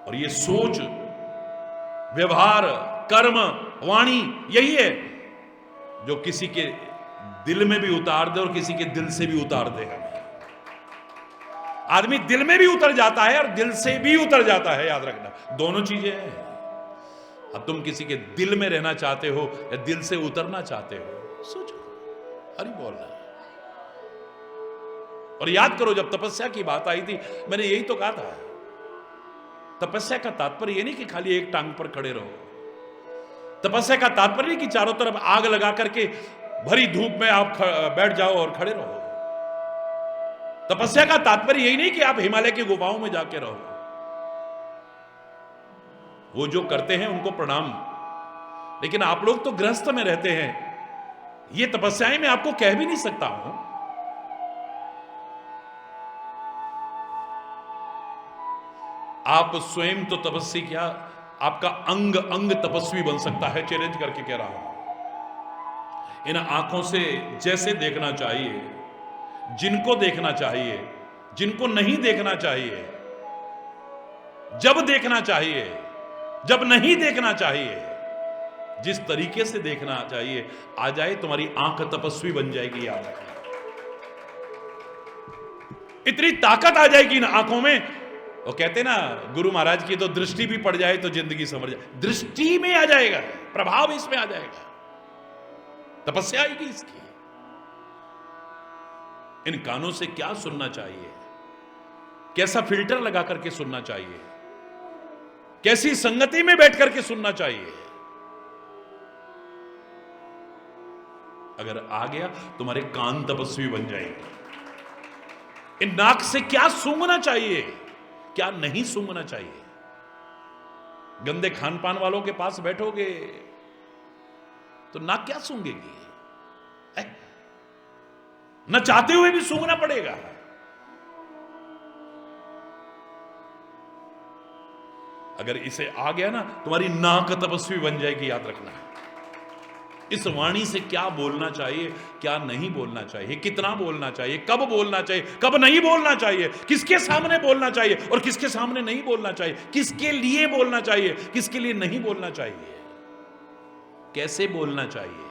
और ये सोच, व्यवहार, कर्म, वाणी यही है जो किसी के दिल में भी उतार दे और किसी के दिल से भी उतार दे हमें। आदमी दिल में भी उतर जाता है और दिल से भी उतर जाता है, याद रखना, दोनों चीजें हैं। अब तुम किसी के दिल में रहना चाहते हो या दिल से उतरना चाहते हो, सोचो। हरि बोल रहा है। और याद करो, जब तपस्या की बात आई थी, मैंने यही तो कहा था, तपस्या का तात्पर्य यह नहीं कि खाली एक टांग पर खड़े रहो। तपस्या का तात्पर्य नहीं कि चारों तरफ आग लगा करके भरी धूप में आप बैठ जाओ और खड़े रहो। तपस्या का तात्पर्य यही नहीं कि आप हिमालय की गुफाओं में जाके रहो। वो जो करते हैं उनको प्रणाम, लेकिन आप लोग तो गृहस्थ में रहते हैं, ये तपस्याएं मैं आपको कह भी नहीं सकता हूं। आप स्वयं तो तपस्वी, क्या आपका अंग अंग तपस्वी बन सकता है, चैलेंज करके कह रहा हूं। इन आंखों से जैसे देखना चाहिए, जिनको देखना चाहिए, जिनको नहीं देखना चाहिए, जब देखना चाहिए, जब नहीं देखना चाहिए, जिस तरीके से देखना चाहिए, आ जाए तुम्हारी आंख तपस्वी बन जाएगी। याद रखना, इतनी ताकत आ जाएगी इन आंखों में। वो कहते ना, गुरु महाराज की तो दृष्टि भी पड़ जाए तो जिंदगी समझ जाए। दृष्टि में आ जाएगा, प्रभाव इसमें आ जाएगा, तपस्या आएगी इसकी। इन कानों से क्या सुनना चाहिए, कैसा फिल्टर लगा करके सुनना चाहिए, कैसी संगति में बैठ करके सुनना चाहिए। अगर आ गया, तुम्हारे कान तपस्वी बन जाएंगे। इन नाक से क्या सूंघना चाहिए, क्या नहीं सूंघना चाहिए, गंदे खान पान वालों के पास बैठोगे तो नाक क्या सूंघेगी? न चाहते हुए भी सूंघना पड़ेगा। अगर इसे आ गया ना, तुम्हारी नाक तपस्वी बन जाएगी, याद रखना। इस वाणी से क्या बोलना चाहिए, क्या नहीं बोलना चाहिए, कितना बोलना चाहिए, कब बोलना चाहिए, कब नहीं बोलना चाहिए, किसके सामने बोलना चाहिए और किसके सामने नहीं बोलना चाहिए, किसके लिए बोलना चाहिए, किसके लिए नहीं बोलना चाहिए, कैसे बोलना चाहिए,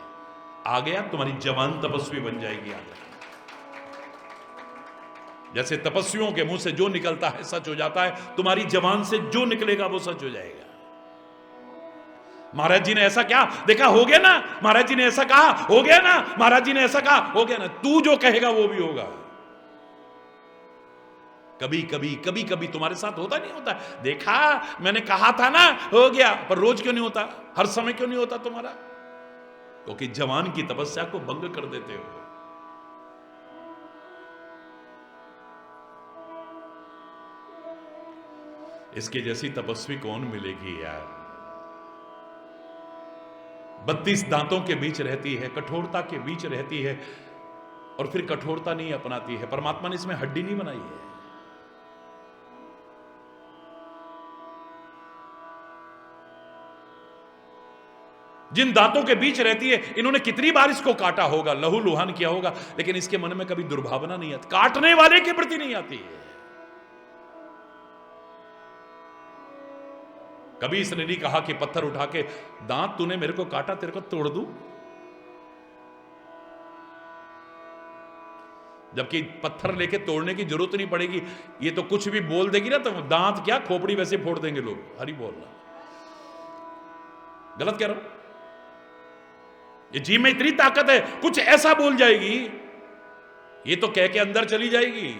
आ गया, तुम्हारी जवान तपस्वी बन जाएगी। याद रखना। जैसे तपस्वियों के मुंह से जो निकलता है सच हो जाता है, तुम्हारी जवान से जो निकलेगा वो सच हो जाएगा। महाराज जी ने ऐसा क्या देखा, हो गया ना, महाराज जी ने ऐसा कहा, हो गया ना, महाराज जी ने ऐसा कहा, हो गया ना। तू जो कहेगा वो भी होगा। कभी कभी कभी कभी तुम्हारे साथ होता नहीं होता, देखा मैंने कहा था ना, हो गया। पर रोज क्यों नहीं होता, हर समय क्यों नहीं होता तुम्हारा? क्योंकि जवान की तपस्या को भंग कर देते हो। इसके जैसी तपस्वी कौन मिलेगी यार? 32 दांतों के बीच रहती है, कठोरता के बीच रहती है और फिर कठोरता नहीं अपनाती है। परमात्मा ने इसमें हड्डी नहीं बनाई है। जिन दांतों के बीच रहती है, इन्होंने कितनी बार इसको काटा होगा, लहू लुहान किया होगा, लेकिन इसके मन में कभी दुर्भावना नहीं आती, काटने वाले के प्रति नहीं आती है। कभी इसने नहीं कहा कि पत्थर उठा के, दांत तूने मेरे को काटा, तेरे को तोड़ दूं। जबकि पत्थर लेके तोड़ने की जरूरत नहीं पड़ेगी, ये तो कुछ भी बोल देगी ना, तो दांत क्या खोपड़ी वैसे फोड़ देंगे लोग। हरी बोलना, गलत कह रहा हूं? ये जीभ में इतनी ताकत है, कुछ ऐसा बोल जाएगी, ये तो कह के अंदर चली जाएगी,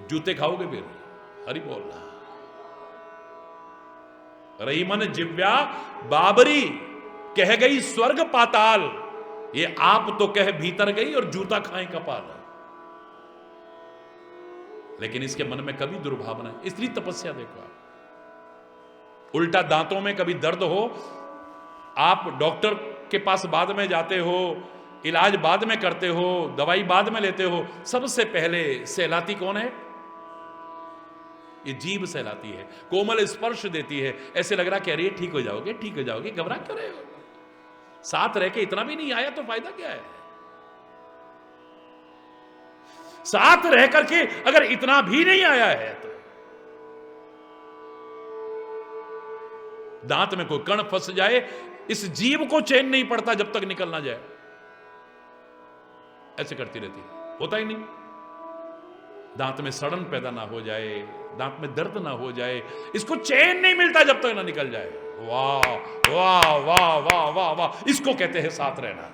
जूते खाओगे फिर। हरी बोलना। रही मन जिव्या बाबरी, कह गई स्वर्ग पाताल, ये आप तो कह भीतर गई और जूता खाए कपाल। लेकिन इसके मन में कभी दुर्भावना है, इसलिए तपस्या देखो आप। उल्टा दांतों में कभी दर्द हो, आप डॉक्टर के पास बाद में जाते हो, इलाज बाद में करते हो, दवाई बाद में लेते हो, सबसे पहले सहलाती कौन है? ये जीभ सहलाती है, कोमल स्पर्श देती है। ऐसे लग रहा कि अरे ठीक हो जाओगे, ठीक हो जाओगे, घबरा क्यों रहे हो? साथ रह के इतना भी नहीं आया तो फायदा क्या है? साथ रह करके अगर इतना भी नहीं आया है तो दांत में कोई कण फंस जाए, इस जीभ को चैन नहीं पड़ता जब तक निकल ना जाए। ऐसे करती रहती है, होता ही नहीं। दांत में सड़न पैदा ना हो जाए, दांत में दर्द ना हो जाए, इसको चैन नहीं मिलता जब तक ना निकल जाए। वाह वाह वाह वाह वाह वाह, इसको कहते हैं साथ रहना।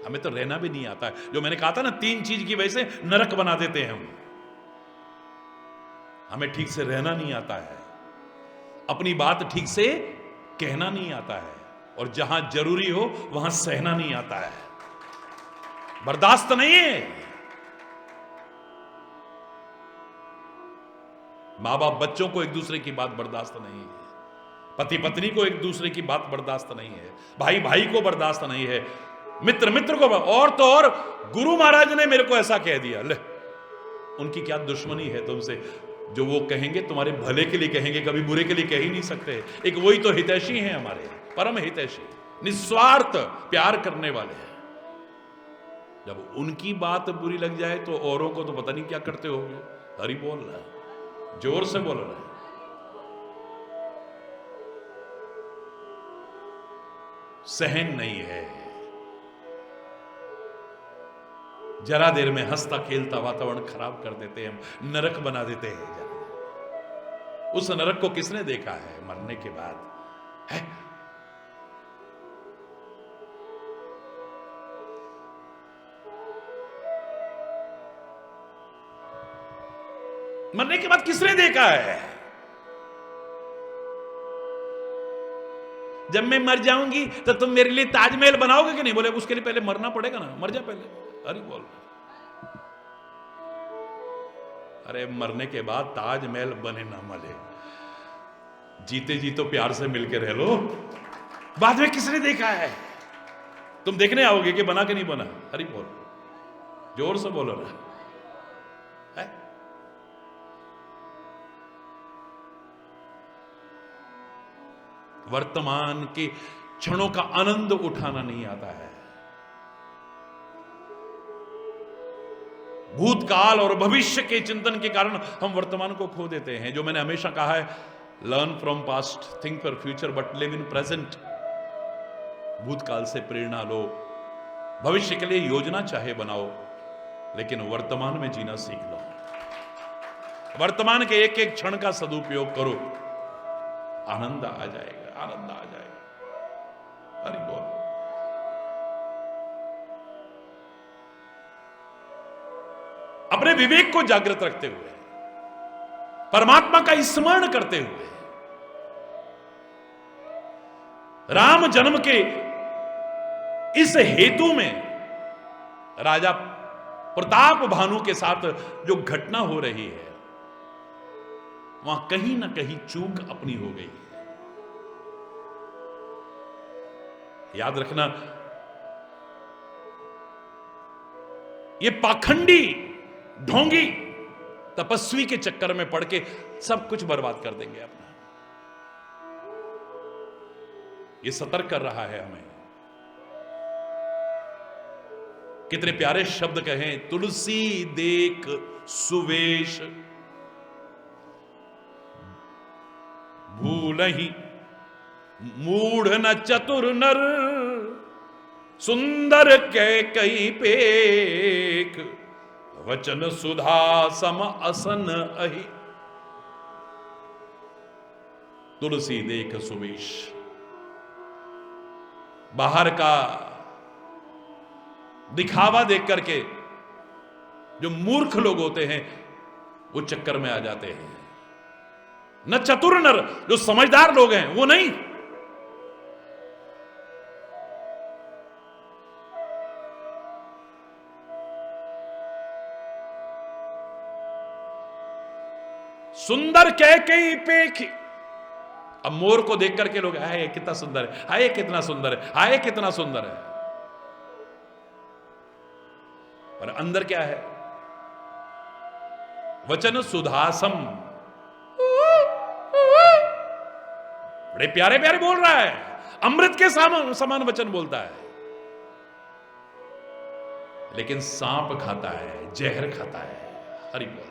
हमें तो रहना भी नहीं आता है। जो मैंने कहा था ना, 3 चीज की वजह से नरक बना देते हैं हम। हमें ठीक से रहना नहीं आता है, अपनी बात ठीक से कहना नहीं आता है, और जहां जरूरी हो वहां सहना नहीं आता है, बर्दाश्त नहीं है। मां बाप बच्चों को एक दूसरे की बात बर्दाश्त नहीं है, पति पत्नी को एक दूसरे की बात बर्दाश्त नहीं है, भाई भाई को बर्दाश्त नहीं है, मित्र मित्र को, और तो और गुरु महाराज ने मेरे को ऐसा कह दिया। ले, उनकी क्या दुश्मनी है तुमसे? जो वो कहेंगे तुम्हारे भले के लिए कहेंगे, कभी बुरे के लिए कह ही नहीं सकते। एक वही तो हितैषी हैं हमारे, परम हितैषी, निस्वार्थ प्यार करने वाले हैं। जब उनकी बात बुरी लग जाए तो औरों को तो पता नहीं क्या करते होंगे। हरि बोल रहा है, जोर से बोल रहा है। सहन नहीं है, जरा देर में हंसता खेलता वातावरण खराब कर देते हैं हम, नरक बना देते हैं। उस नरक को किसने देखा है मरने के बाद? है मरने के बाद किसने देखा है? जब मैं मर जाऊंगी तो तुम मेरे लिए ताजमहल बनाओगे कि नहीं? बोले उसके लिए पहले मरना पड़ेगा ना, मर जा पहले। अरे बोल, अरे मरने के बाद ताजमहल बने ना मले, जीते जी तो प्यार से मिलके रह लो, बाद में किसने देखा है? तुम देखने आओगे कि बना के नहीं बना। हरि बोल, जोर से बोलो ना है? वर्तमान के क्षणों का आनंद उठाना नहीं आता है। भूतकाल और भविष्य के चिंतन के कारण हम वर्तमान को खो देते हैं। जो मैंने हमेशा कहा है, learn from past, think for future, but live in present. भूतकाल से प्रेरणा लो, भविष्य के लिए योजना चाहे बनाओ, लेकिन वर्तमान में जीना सीख लो। वर्तमान के एक एक क्षण का सदुपयोग करो, आनंद आ जाएगा, आनंद आ जाएगा। हरि बोल। अपने विवेक को जागृत रखते हुए, परमात्मा का स्मरण करते हुए, राम जन्म के इस हेतु में राजा प्रताप भानु के साथ जो घटना हो रही है, वहां कहीं ना कहीं चूक अपनी हो गई है। याद रखना, ये पाखंडी ढोंगी तपस्वी के चक्कर में पड़ के सब कुछ बर्बाद कर देंगे अपना। ये सतर्क कर रहा है हमें। कितने प्यारे शब्द कहें, तुलसी देख सुवेश भूलहि मूढ़ न चतुर नर, सुंदर कैकई पेख वचन सुधा सम असन अहि। तुलसी देख सुवेश, बाहर का दिखावा देख करके जो मूर्ख लोग होते हैं वो चक्कर में आ जाते हैं। न चतुर नर, जो समझदार लोग हैं वो नहीं। सुंदर कैकई पेख। अब मोर को देख करके लोग, हाय कितना सुंदर है, हाय कितना सुंदर है, हाय कितना सुंदर है, पर अंदर क्या है? वचन सुधासम, बड़े प्यारे प्यारे बोल रहा है, अमृत के समान वचन बोलता है, लेकिन सांप खाता है, जहर खाता है। हरि बोलना,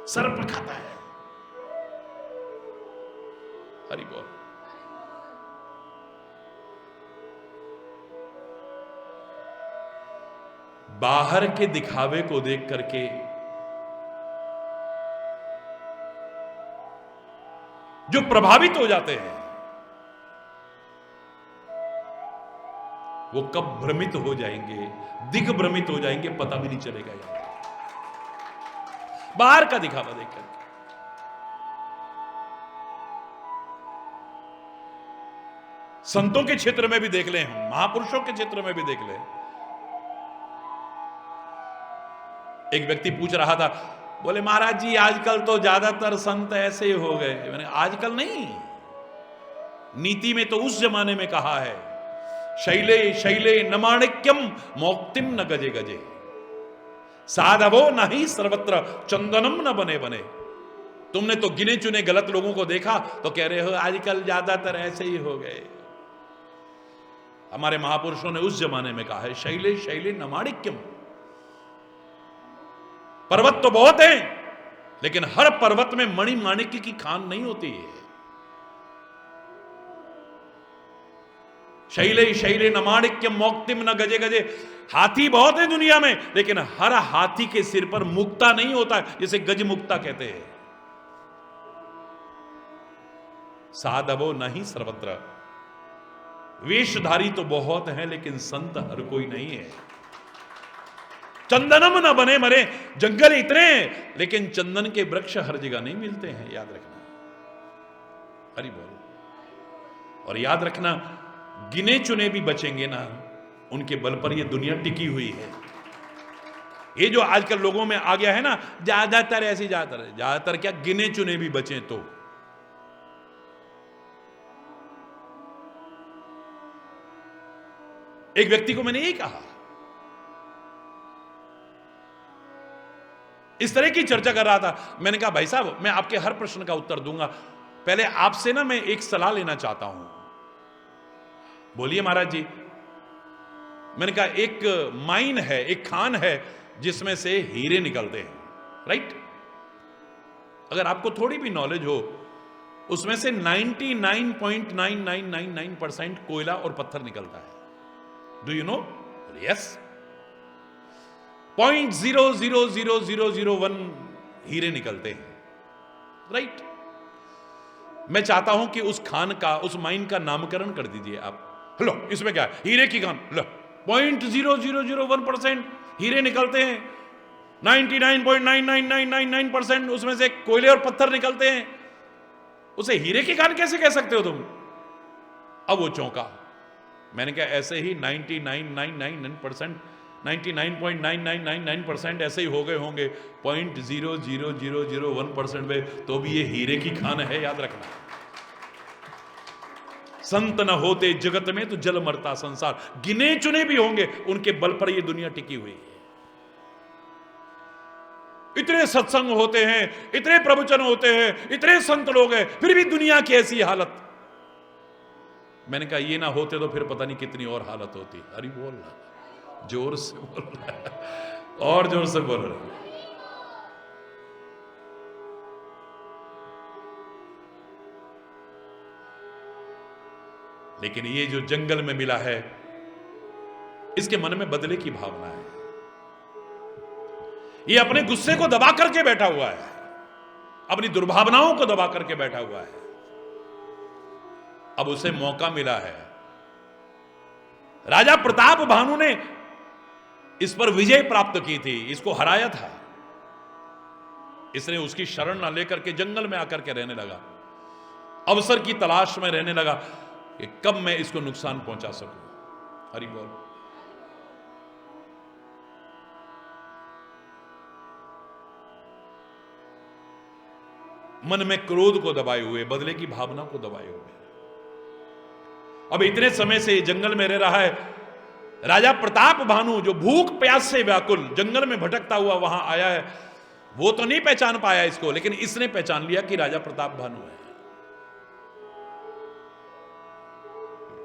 सर्प खाता है। हरि बोल। बाहर के दिखावे को देख करके जो प्रभावित हो जाते हैं, वो कब भ्रमित हो जाएंगे, दिग्भ्रमित हो जाएंगे, पता भी नहीं चलेगा यार। बाहर का दिखावा देख करके संतों के क्षेत्र में भी देख लें, महापुरुषों के क्षेत्र में भी देख लें। एक व्यक्ति पूछ रहा था, बोले महाराज जी आजकल तो ज्यादातर संत ऐसे ही हो गए। मैंने आजकल नहीं, नीति में तो उस जमाने में कहा है, शैले शैले न माणिक्यम मौक्तिम न गजे गजे, साधवो नहीं सर्वत्र चंदनम न बने बने। तुमने तो गिने चुने गलत लोगों को देखा तो कह रहे हो आजकल ज्यादातर ऐसे ही हो गए। हमारे महापुरुषों ने उस जमाने में कहा है, शैले शैले न माणिक्यम। पर्वत तो बहुत हैं, लेकिन हर पर्वत में मणि माणिक्य की खान नहीं होती है। शैले शैले न माणिक्यम मौक्तिम न गजे गजे। हाथी बहुत है दुनिया में, लेकिन हर हाथी के सिर पर मुक्ता नहीं होता, जिसे गज मुक्ता कहते हैं। साधवो नहीं सर्वत्र। वेशधारी तो बहुत हैं, लेकिन संत हर कोई नहीं है। चंदनम न बने मरे। जंगल इतने हैं, लेकिन चंदन के वृक्ष हर जगह नहीं मिलते हैं, याद रखना। हरि बोल। और याद रखना, गिने चुने भी बचेंगे ना, उनके बल पर यह दुनिया टिकी हुई है। ये जो आजकल लोगों में आ गया है ना, ज्यादातर ऐसी, ज्यादातर क्या, गिने चुने भी बचे तो। एक व्यक्ति को मैंने यही कहा, इस तरह की चर्चा कर रहा था। मैंने कहा भाई साहब, मैं आपके हर प्रश्न का उत्तर दूंगा, पहले आपसे ना मैं एक सलाह लेना चाहता हूं। बोलिए महाराज जी। मैंने कहा एक माइन है, एक खान है जिसमें से हीरे निकलते हैं, राइट? अगर आपको थोड़ी भी नॉलेज हो, उसमें से 99.9999% कोयला और पत्थर निकलता है। Do you know? यस। 0.00001 हीरे निकलते हैं, राइट? मैं चाहता हूं कि उस खान का, उस माइन का नामकरण कर दीजिए आप। लो, इसमें क्या है, हीरे की खान। लो, 0.0001% हीरे निकलते हैं, 99.99999% उसमें से कोयले और पत्थर निकलते हैं। उसे हीरे की खान कैसे कह सकते हो तुम? अब वो चौंका। मैंने कहा ऐसे ही 99.99999% ऐसे ही हो गए होंगे 0.00001% में, तो भी ये हीरे की खान है, याद रखना। संत न होते जगत में तो जल मरता संसार। गिने चुने भी होंगे, उनके बल पर ये दुनिया टिकी हुई है। इतने सत्संग होते हैं, इतने प्रवचन होते हैं, इतने संत लोग हैं, फिर भी दुनिया की ऐसी हालत। मैंने कहा ये ना होते तो फिर पता नहीं कितनी और हालत होती। अरे बोल रहा, जोर से बोल रहा, और जोर से बोल रहा। लेकिन ये जो जंगल में मिला है, इसके मन में बदले की भावना है। ये अपने गुस्से को दबा करके बैठा हुआ है, अपनी दुर्भावनाओं को दबा करके बैठा हुआ है। अब उसे मौका मिला है। राजा प्रताप भानु ने इस पर विजय प्राप्त की थी, इसको हराया था। इसने उसकी शरण न लेकर के जंगल में आकर के रहने लगा, अवसर की तलाश में रहने लगा कि कब मैं इसको नुकसान पहुंचा सकूं। हरि बोल। मन में क्रोध को दबाए हुए, बदले की भावना को दबाए हुए, अब इतने समय से जंगल में रह रहा है। राजा प्रताप भानु जो भूख प्यास से व्याकुल जंगल में भटकता हुआ वहां आया है, वो तो नहीं पहचान पाया इसको, लेकिन इसने पहचान लिया कि राजा प्रताप भानु है।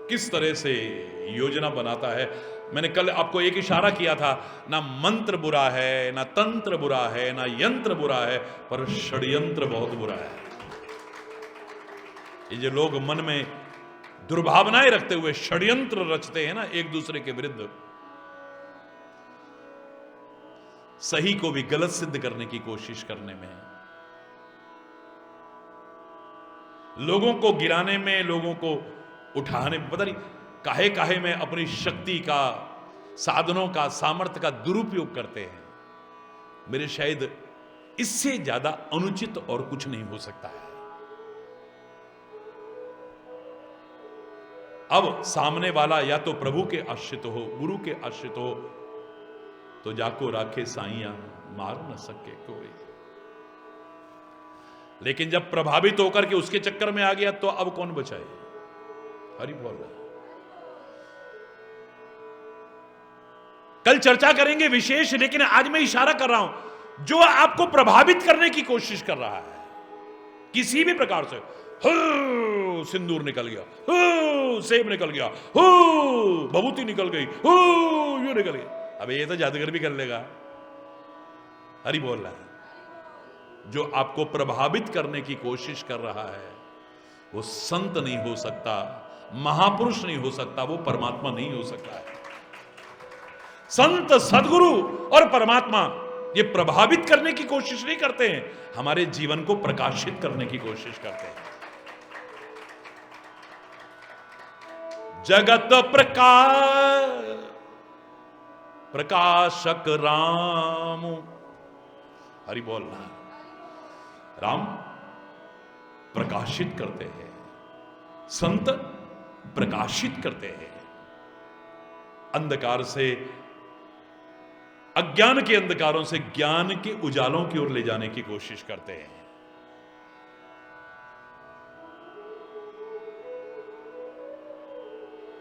किस तरह से योजना बनाता है। मैंने कल आपको एक इशारा किया था, ना मंत्र बुरा है, ना तंत्र बुरा है, ना यंत्र बुरा है, पर षड्यंत्र बहुत बुरा है। ये जो लोग मन में दुर्भावनाएं रखते हुए षड्यंत्र रचते हैं ना एक दूसरे के विरुद्ध, सही को भी गलत सिद्ध करने की कोशिश करने में, लोगों को गिराने में, लोगों को उठाने में, पता नहीं काहे काहे में अपनी शक्ति का, साधनों का, सामर्थ्य का दुरुपयोग करते हैं। मेरे शायद इससे ज्यादा अनुचित और कुछ नहीं हो सकता है। अब सामने वाला या तो प्रभु के आश्रित हो, गुरु के आश्रित हो, तो जाको राखे साइया मार न सके कोई। लेकिन जब प्रभावित होकर के उसके चक्कर में आ गया तो अब कौन बचाए। हरि बोल रहा। कल चर्चा करेंगे विशेष, लेकिन आज मैं इशारा कर रहा हूं, जो आपको प्रभावित करने की कोशिश कर रहा है किसी भी प्रकार से, हो सिंदूर निकल गया, हो सेब निकल गया, हो भभूति निकल गई, हो यू निकल गई, अबे ये तो जादूगर भी कर लेगा। हरि बोल रहा है। जो आपको प्रभावित करने की कोशिश कर रहा है वो संत नहीं हो सकता, महापुरुष नहीं हो सकता, वो परमात्मा नहीं हो सकता है। संत, सदगुरु और परमात्मा ये प्रभावित करने की कोशिश नहीं करते हैं, हमारे जीवन को प्रकाशित करने की कोशिश करते हैं। जगत प्रकाशक राम। हरि बोल रहा। राम प्रकाशित करते हैं, संत प्रकाशित करते हैं। अंधकार से अज्ञान के अंधकारों से ज्ञान के उजालों की ओर ले जाने की कोशिश करते हैं।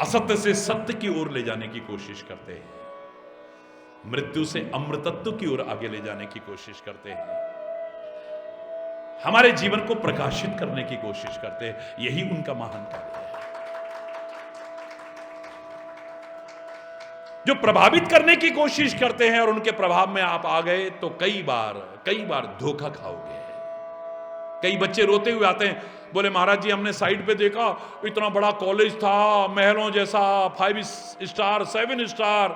असत्य से सत्य की ओर ले जाने की कोशिश करते हैं। मृत्यु से अमृतत्व की ओर आगे ले जाने की कोशिश करते हैं। हमारे जीवन को प्रकाशित करने की कोशिश करते हैं। यही उनका महान कार्य है। जो प्रभावित करने की कोशिश करते हैं और उनके प्रभाव में आप आ गए तो कई बार धोखा खाओगे। कई बच्चे रोते हुए आते हैं, बोले महाराज जी हमने साइड पे देखा, इतना बड़ा कॉलेज था, महलों जैसा, 5 स्टार 7 स्टार,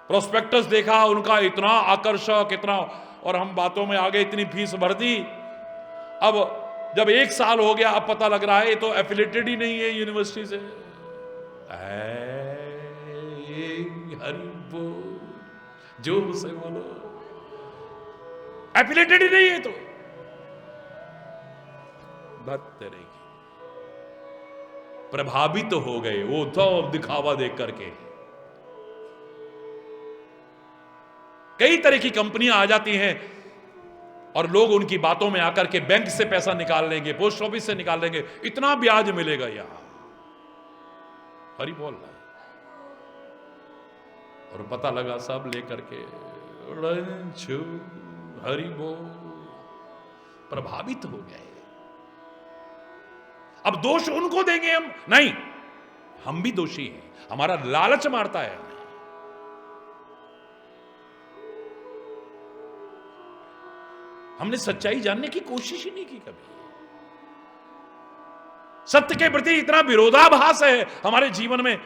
प्रोस्पेक्टस देखा उनका, इतना आकर्षक, इतना, और हम बातों में आ गए, इतनी फीस भर दी। अब जब 1 साल हो गया, अब पता लग रहा है ये तो एफिलेटेड ही नहीं है यूनिवर्सिटी से। हरि बोल, जोर से बोलो, एफिलेटेड ही नहीं है तो बात रहेगी। प्रभावित तो हो गए वो तो दिखावा देख करके। कई तरह की कंपनियां आ जाती हैं और लोग उनकी बातों में आकर के बैंक से पैसा निकाल लेंगे, पोस्ट ऑफिस से निकाल लेंगे, इतना ब्याज मिलेगा यहां। हरि बोल रहा है और पता लगा सब लेकर के हरि बोल, प्रभावित हो गए। अब दोष उनको देंगे हम? नहीं, हम भी दोषी हैं, हमारा लालच मारता है। हमने सच्चाई जानने की कोशिश ही नहीं की कभी। सत्य के प्रति इतना विरोधाभास है हमारे जीवन में।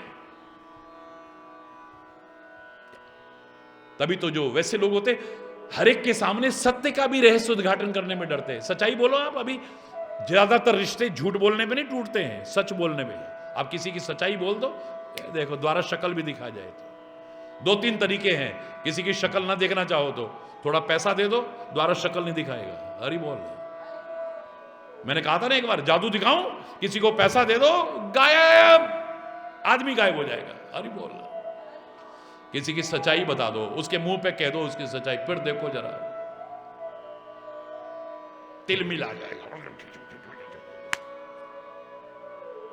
तभी तो जो वैसे लोग होते, हर एक के सामने सत्य का भी रहस्य उद्घाटन करने में डरते हैं। सच्चाई बोलो आप। अभी ज्यादातर रिश्ते झूठ बोलने में नहीं टूटते हैं, सच बोलने में। आप किसी की सच्चाई बोल दो, देखो द्वारा शक्ल भी दिखा जाए तो 2-3 तरीके हैं। किसी की शक्ल ना देखना चाहो तो थोड़ा पैसा दे दो, द्वारा शक्ल नहीं दिखाएगा। हरि बोल। मैंने कहा था ना एक बार, जादू दिखाऊं, किसी को पैसा दे दो, गायब, आदमी गायब हो जाएगा। हरि बोल। किसी की सच्चाई बता दो, उसके मुंह पे कह दो उसकी सच्चाई, फिर देखो जरा तिल मिला जाएगा,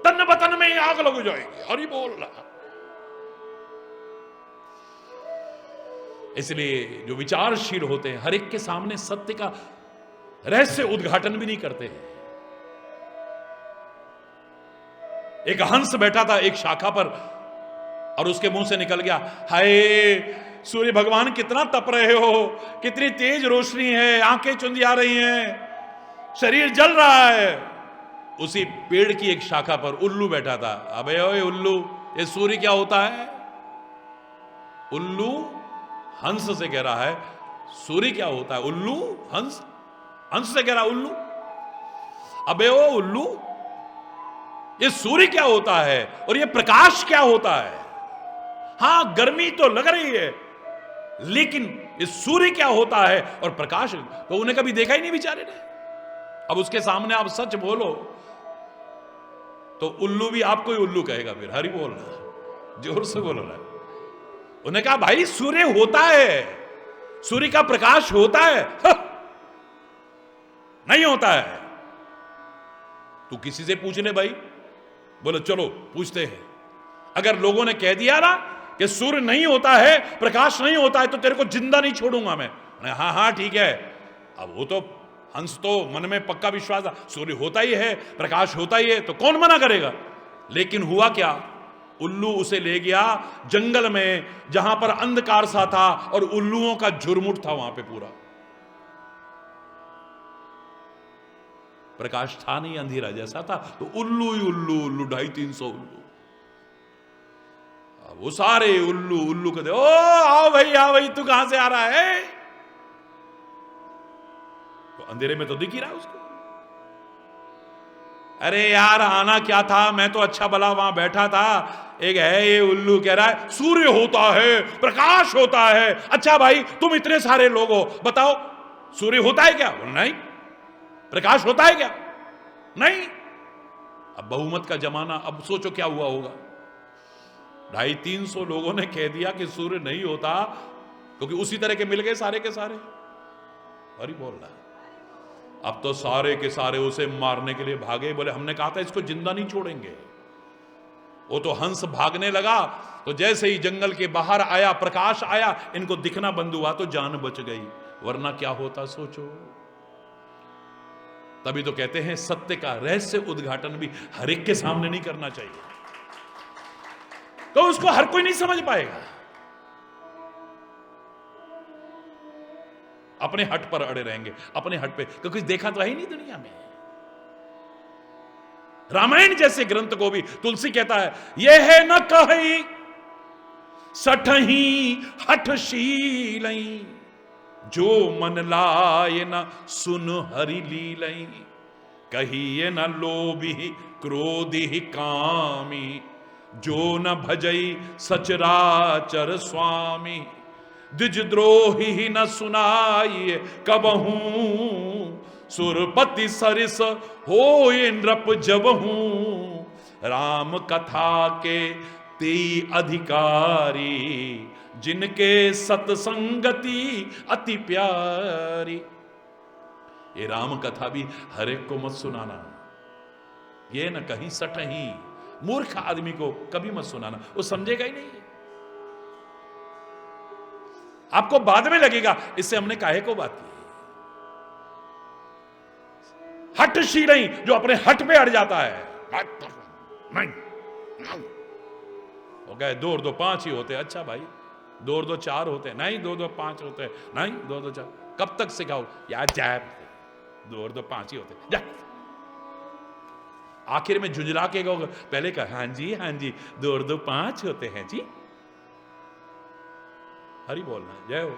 तन बतन में आग लग जाएगी। हरि बोल रहा। इसलिए जो विचारशील होते हैं हर एक के सामने सत्य का रहस्य उद्घाटन भी नहीं करते हैं। एक हंस बैठा था एक शाखा पर और उसके मुंह से निकल गया, हाय सूर्य भगवान कितना तप रहे हो, कितनी तेज रोशनी है, आंखें चुंधिया रही हैं, शरीर जल रहा है। उसी पेड़ की एक शाखा पर उल्लू बैठा था। अबे ओए उल्लू, ये सूर्य क्या होता है? उल्लू हंस से कह रहा है सूर्य क्या होता है। उल्लू हंस से कह रहा उल्लू, अबे ओ उल्लू, ये सूर्य क्या होता है और ये प्रकाश क्या होता है? हां गर्मी तो लग रही है, लेकिन ये सूर्य क्या होता है और प्रकाश तो उन्हें कभी देखा ही नहीं बेचारे ने। अब उसके सामने आप सच बोलो तो उल्लू भी आपको ही उल्लू कहेगा। फिर हरि बोल रहा, जोर से बोल रहा है। उन्हें कहा भाई सूर्य होता है, सूर्य का प्रकाश होता है। नहीं होता है। तू किसी से पूछ ले भाई। बोले चलो पूछते हैं। अगर लोगों ने कह दिया ना कि सूर्य नहीं होता है, प्रकाश नहीं होता है, तो तेरे को जिंदा नहीं छोड़ूंगा मैं। हाँ हाँ ठीक है। अब वो तो हंस तो मन में पक्का विश्वास था, सूर्य होता ही है, प्रकाश होता ही है, तो कौन मना करेगा। लेकिन हुआ क्या, उल्लू उसे ले गया जंगल में जहां पर अंधकार सा था और उल्लुओं का झुरमुट था वहां पे पूरा। प्रकाश था नहीं, अंधेरा जैसा था। तो उल्लू ही उल्लू, उल्लू 250-300 उल्लू। वो सारे उल्लू कहते, ओ आओ भाई तू कहां से आ रहा है? तो अंधेरे में तो दिख ही रहा उसको। अरे यार आना क्या था, मैं तो अच्छा भला वहां बैठा था। एक है ये उल्लू कह रहा है सूर्य होता है, प्रकाश होता है। अच्छा भाई तुम इतने सारे लोग हो, बताओ सूर्य होता है क्या? नहीं। प्रकाश होता है क्या? नहीं। अब बहुमत का जमाना, अब सोचो क्या हुआ होगा। 250-300 लोगों ने कह दिया कि सूर्य नहीं होता, क्योंकि उसी तरह के मिल गए सारे के सारे। हरि बोल रहा। अब तो सारे के सारे उसे मारने के लिए भागे, बोले हमने कहा था इसको जिंदा नहीं छोड़ेंगे। वो तो हंस भागने लगा, तो जैसे ही जंगल के बाहर आया, प्रकाश आया, इनको दिखना बंद हुआ तो जान बच गई, वरना क्या होता सोचो। तभी तो कहते हैं सत्य का रहस्य उद्घाटन भी हर एक के सामने नहीं करना चाहिए, तो उसको हर कोई नहीं समझ पाएगा। अपने हट पर अड़े रहेंगे, अपने हट पे, क्योंकि देखा तो है ही नहीं दुनिया में। रामायण जैसे ग्रंथ को भी तुलसी कहता है यह है न कही सठही हठशीलई, जो मन लाए न सुन हरि लीलई, कहिए न लोभी क्रोधी कामी, जो न भजई सचराचर स्वामी, द्विजद्रोही न सुनाई कबहू, सुरपति सरिस होए नृप जबहू, राम कथा के तेई अधिकारी, जिनके सतसंगति अति प्यारी। ये राम कथा भी हर एक को मत सुनाना, ये न कहीं सटही, मूर्ख आदमी को कभी मत सुनाना, वो समझेगा ही नहीं। आपको बाद में लगेगा इससे हमने काहे को बात की। हठशीलई, जो अपने हट पे अड़ जाता है, नहीं हो गए, 2 और 2 5 ही होते हैं। अच्छा भाई 2 और 2 4 होते हैं, नहीं 2 और 2 5 होते हैं, नहीं 2 और 2 4। कब तक सिखाओ यार, जाए 2 और 2 5 ही होते जा। आखिर में झुंझला के कहोगे, पहले कहा हाँ जी 2 और 2 5 होते हैं जी। हरि बोलना, जय हो।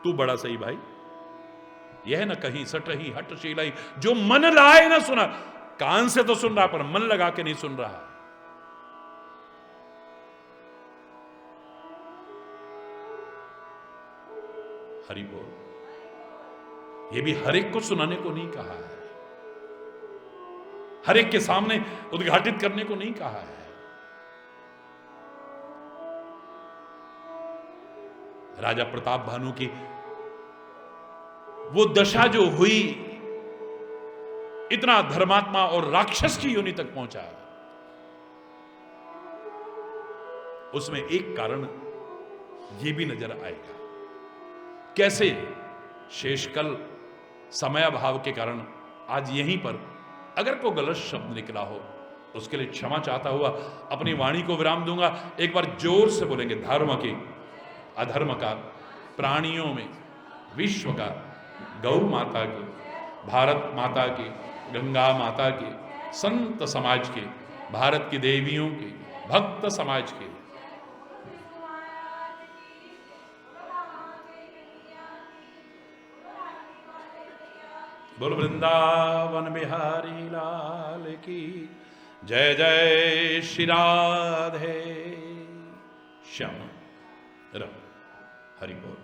तू बड़ा सही भाई, यह न कहीं सटही हठशीलई, जो मन लाए ना सुना। कान से तो सुन रहा पर मन लगा के नहीं सुन रहा। हरि बोल। ये भी हर एक को सुनाने को नहीं कहा है, हर एक के सामने उद्घाटित करने को नहीं कहा है। राजा प्रताप भानु की वो दशा जो हुई, इतना धर्मात्मा और राक्षस की योनि तक पहुंचा, उसमें एक कारण यह भी नजर आएगा, कैसे शेषकल समयाभाव के कारण आज यहीं पर अगर कोई गलत शब्द निकला हो, उसके लिए क्षमा चाहता हुआ अपनी वाणी को विराम दूंगा। एक बार जोर से बोलेंगे, धर्म की, अधर्म का, प्राणियों में, विश्व का, गौ माता की, भारत माता की, गंगा माता की, संत समाज की, भारत की देवियों की, भक्त समाज की, बोल वृंदावन बिहारी लाल की जय। जय श्री राधे श्याम। हरि बोल।